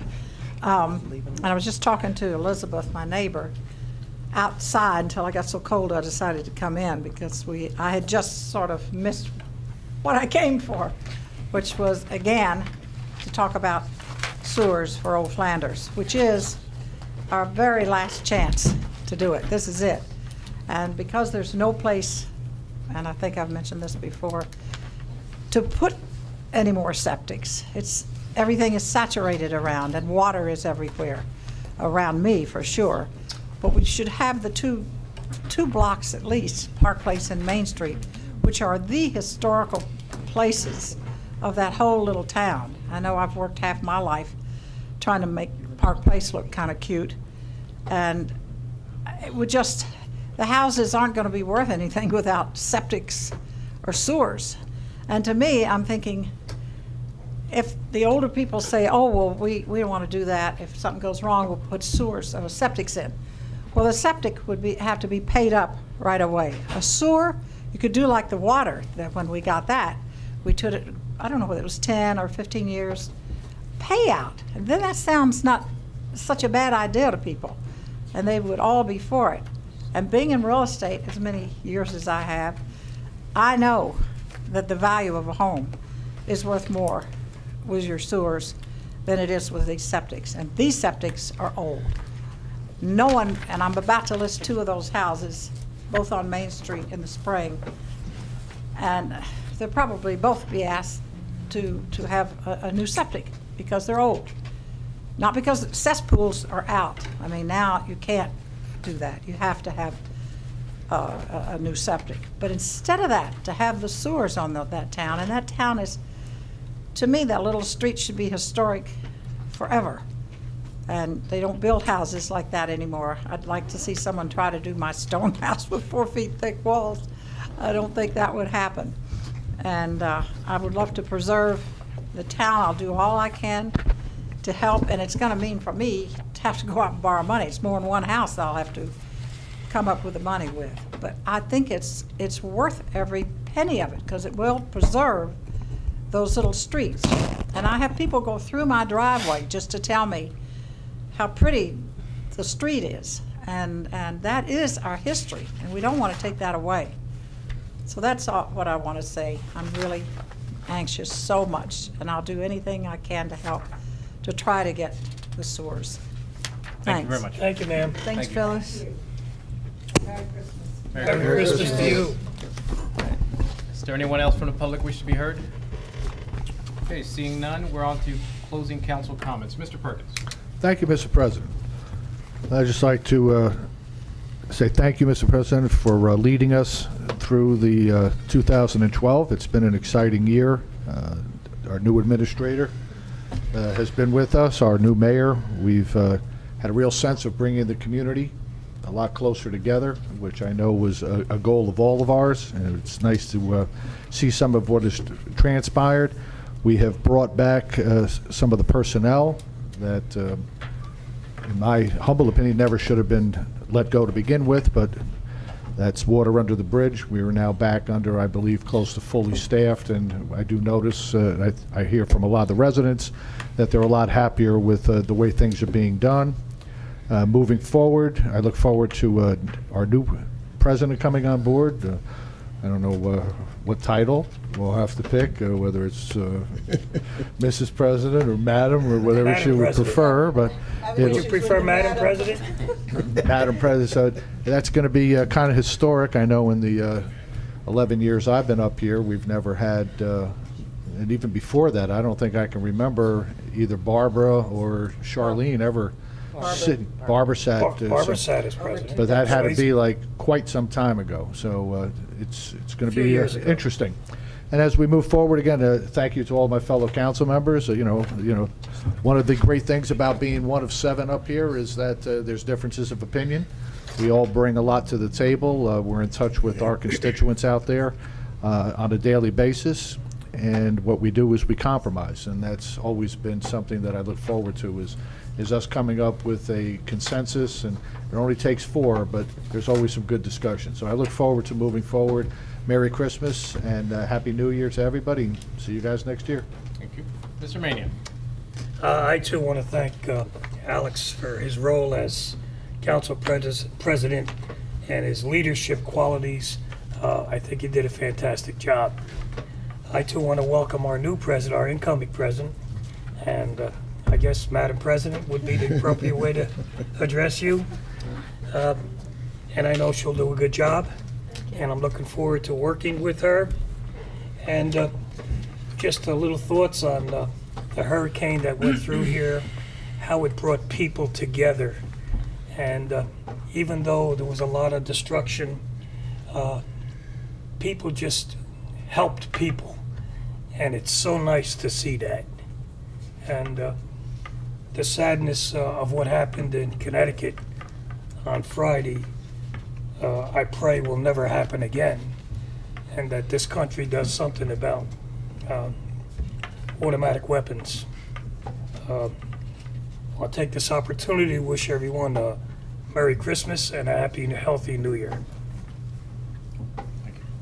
And I was just talking to Elizabeth, my neighbor, outside until I got so cold I decided to come in because I had just sort of missed what I came for, which was, again, to talk about sewers for Old Flanders, which is our very last chance to do it. This is it. And because there's no place, and I think I've mentioned this before, to put any more septics. Everything is saturated around, and water is everywhere around me for sure. But we should have the two blocks at least, Park Place and Main Street, which are the historical places of that whole little town. I know I've worked half my life trying to make Park Place look kind of cute, and it would just, the houses aren't going to be worth anything without septics or sewers. And to me, I'm thinking, if the older people say, oh, well, we don't want to do that. If something goes wrong, we'll put sewers or septics in. Well, the septic would have to be paid up right away. A sewer, you could do like the water, that when we got that, we took it, I don't know whether it was 10 or 15 years, payout. And then that sounds not such a bad idea to people. And they would all be for it. And being in real estate as many years as I have, I know that the value of a home is worth more with your sewers than it is with these septics. And these septics are old. No one, and I'm about to list 2 of those houses, both on Main Street in the spring, and they'll probably both be asked to have a new septic because they're old. Not because cesspools are out. I mean, now you can't do that. You have to have a new septic. But instead of that, to have the sewers on that town, and that town is, to me, that little street should be historic forever. And they don't build houses like that anymore. I'd like to see someone try to do my stone house with 4 feet thick walls. I don't think that would happen. And I would love to preserve the town. I'll do all I can to help, and it's going to mean for me to have to go out and borrow money. It's more than one house that I'll have to come up with the money with. But I think it's worth every penny of it because it will preserve those little streets. And I have people go through my driveway just to tell me how pretty the street is. And that is our history, and we don't want to take that away. So that's all what I want to say. I'm really anxious so much, and I'll do anything I can to help to try to get the sewers. Thank you very Thanks. much. Thank you, ma'am. Thanks, Thank you. Phyllis. Merry Christmas to you. Is there anyone else from the public wish to be heard? Okay, seeing none, we're on to closing council comments. Mr. Perkins. Thank you, Mr. President. I'd just like to say thank you, Mr. President, for leading us through the 2012. It's been an exciting year. Our new administrator has been with us, our new mayor. We've had a real sense of bringing the community a lot closer together, which I know was a goal of all of ours, and it's nice to see some of what has transpired. We have brought back some of the personnel that, in my humble opinion, never should have been let go to begin with, but that's water under the bridge. We are now back under, I believe, close to fully staffed, and I do notice, I hear from a lot of the residents that they're a lot happier with the way things are being done. Moving forward, I look forward to our new president coming on board. I don't know what title we'll have to pick, whether it's Mrs. President or Madam or whatever Madam she would President. prefer. But Would you prefer Madam President? Madam President, so that's going to be kind of historic. I know in the 11 years I've been up here, we've never had, and even before that, I don't think I can remember either Barbara or Charlene ever sitting. Barbara sat. Barbara sat as president. But that had to So be like quite some time ago. So it's going to Few be years ago. interesting. And as we move forward, again, thank you to all my fellow council members. You know, one of the great things about being one of 7 up here is that there's differences of opinion. We all bring a lot to the table. We're in touch with our constituents out there on a daily basis. And what we do is we compromise, and that's always been something that I look forward to is us coming up with a consensus, and it only takes 4, but there's always some good discussion. So I look forward to moving forward. Merry Christmas and Happy New Year to everybody. See you guys next year. Thank you. Mr. Mania. I too want to thank Alex for his role as council president and his leadership qualities. I think he did a fantastic job. I too want to welcome our new president, our incoming president, and I guess Madam President would be the appropriate way to address you. And I know she'll do a good job, and I'm looking forward to working with her. And just a little thoughts on the hurricane that went through here, how it brought people together. And even though there was a lot of destruction, people just helped people. And it's so nice to see that. And the sadness of what happened in Connecticut on Friday, I pray will never happen again, and that this country does something about automatic weapons. I'll take this opportunity to wish everyone a Merry Christmas and a happy and healthy New Year.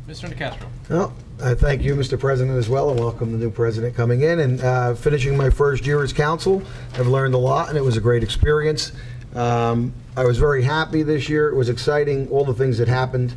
Mr. DeCastro. Well, I thank you, Mr. President, as well, and welcome the new president coming in. And finishing my first year as council, I've learned a lot, and it was a great experience. I was very happy this year. It was exciting, all the things that happened,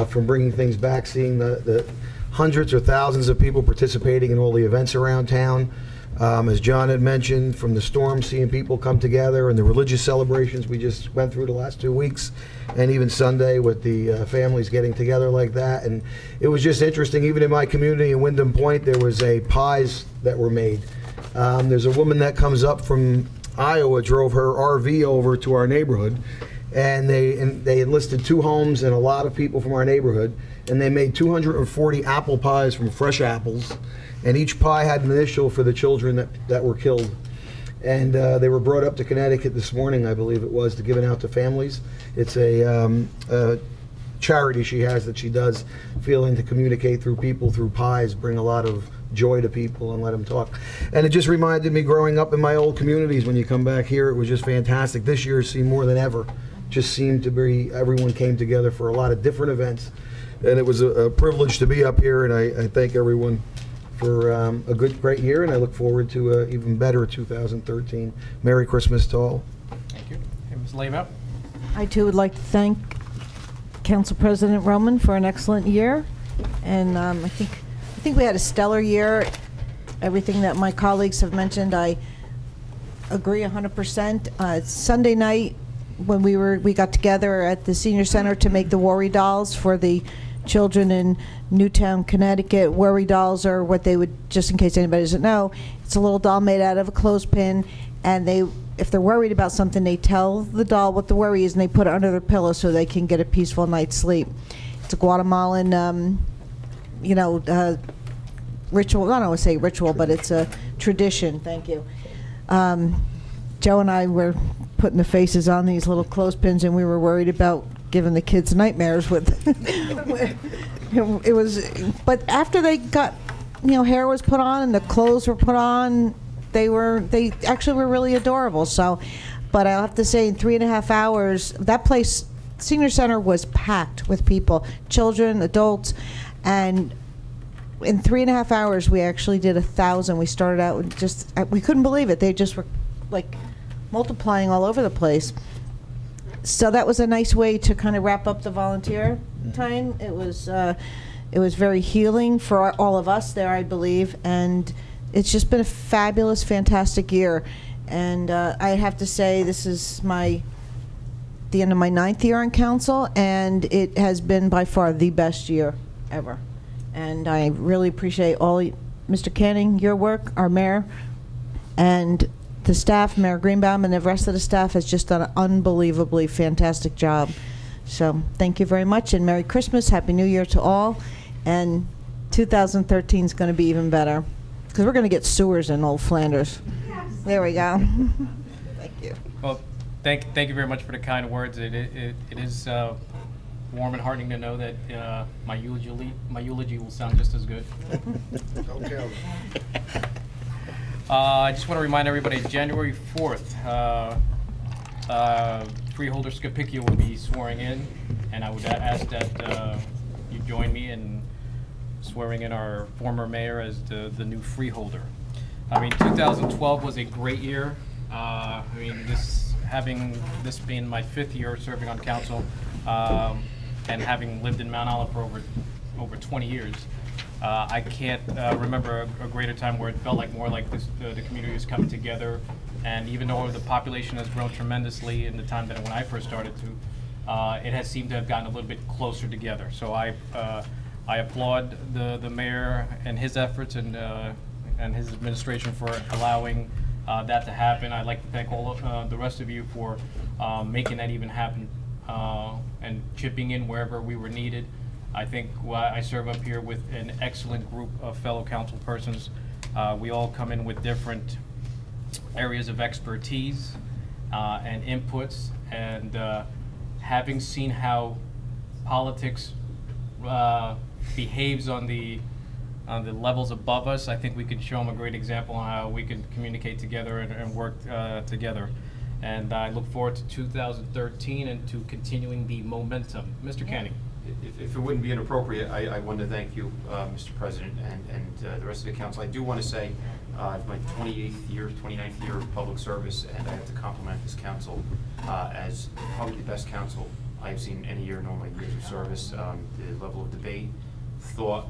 from bringing things back, seeing the hundreds or thousands of people participating in all the events around town. As John had mentioned, from the storm, seeing people come together, and the religious celebrations we just went through the last 2 weeks, and even Sunday with the families getting together like that. And it was just interesting. Even in my community in Wyndham Point, there was pies that were made. There's a woman that comes up from Iowa, drove her RV over to our neighborhood, and they enlisted 2 homes and a lot of people from our neighborhood, and they made 240 apple pies from fresh apples, and each pie had an initial for the children that were killed. And they were brought up to Connecticut this morning, I believe it was, to give it out to families. It's a charity she has that she does, feeling to communicate through people, through pies, bring a lot of joy to people and let them talk. And it just reminded me growing up in my old communities, when you come back here, it was just fantastic. This year seemed more than ever. Just seemed to be, everyone came together for a lot of different events. And it was a privilege to be up here, and I thank everyone for a great year, and I look forward to an even better 2013. Merry Christmas to all. Thank you. Hey, Ms. Lamott. I too would like to thank Council President Roman for an excellent year, and I think we had a stellar year. Everything that my colleagues have mentioned, I agree 100%. Sunday night, when we got together at the senior center to make the worry dolls for the children in Newtown, Connecticut. Worry dolls are what they would, just in case anybody doesn't know, it's a little doll made out of a clothespin, and if they're worried about something, they tell the doll what the worry is, and they put it under their pillow so they can get a peaceful night's sleep. It's a Guatemalan, ritual. I don't want to say ritual, but it's a tradition. Thank you. Joe and I were putting the faces on these little clothespins, and we were worried about giving the kids nightmares with. It was, but after they got, hair was put on and the clothes were put on, they actually were really adorable. So, but I'll have to say, in 3.5 hours, that place, senior center, was packed with people, children, adults, and in 3.5 hours, we actually did 1,000. We started out with we couldn't believe it. They just were like multiplying all over the place. So that was a nice way to kind of wrap up the volunteer time. It was very healing for all of us there, I believe, and it's just been a fabulous, fantastic year. And I have to say, this is the end of my 9th year on council, and it has been by far the best year ever. And I really appreciate Mr. Canning, your work, our mayor, and the staff. Mayor Greenbaum and the rest of the staff has just done an unbelievably fantastic job. So thank you very much, and Merry Christmas, Happy New Year to all. And 2013 is going to be even better, because we're going to get sewers in Old Flanders. Yes. There we go. Thank you. Well, thank you very much for the kind words. It is warm and heartening to know that my eulogy will sound just as good. Okay. I just want to remind everybody, January 4th, Freeholder Scapicchio will be swearing in, and I would ask that you join me in swearing in our former mayor as the new freeholder. I mean, 2012 was a great year. I mean, having this being my 5th year serving on council, and having lived in Mount Olive for over 20 years, I can't remember a greater time where it felt like more like this, the community was coming together. And even though the population has grown tremendously in the time that when I first started to, it has seemed to have gotten a little bit closer together. So I applaud the mayor and his efforts and his administration for allowing that to happen. I'd like to thank all of the rest of you for making that even happen and chipping in wherever we were needed. I think I serve up here with an excellent group of fellow council persons. We all come in with different areas of expertise and inputs, and having seen how politics behaves on the levels above us, I think we could show them a great example on how we can communicate together and work together. And I look forward to 2013 and to continuing the momentum. Mr. Canning. If it wouldn't be inappropriate, I want to thank you, Mr. President, and the rest of the council. I do want to say it's my 29th year of public service, and I have to compliment this council as probably the best council I've seen any year in all my years of service. The level of debate, thought,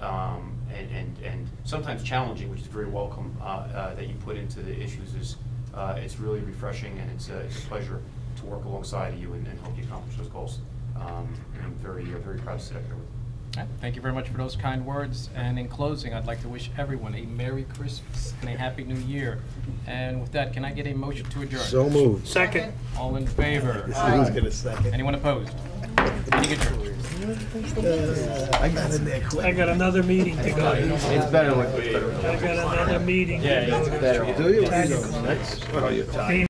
and sometimes challenging, which is very welcome, that you put into the issues is it's really refreshing, and it's a pleasure to work alongside you and help you accomplish those goals. I'm very proud to sit up here with you. Thank you very much for those kind words. And in closing, I'd like to wish everyone a Merry Christmas and a Happy New Year. And with that, can I get a motion to adjourn? So moved. Second. All in favor? Who's gonna second? Anyone opposed? Meeting adjourned. I got another meeting to go. It's better with. I got another meeting. Yeah, it's better. Do you?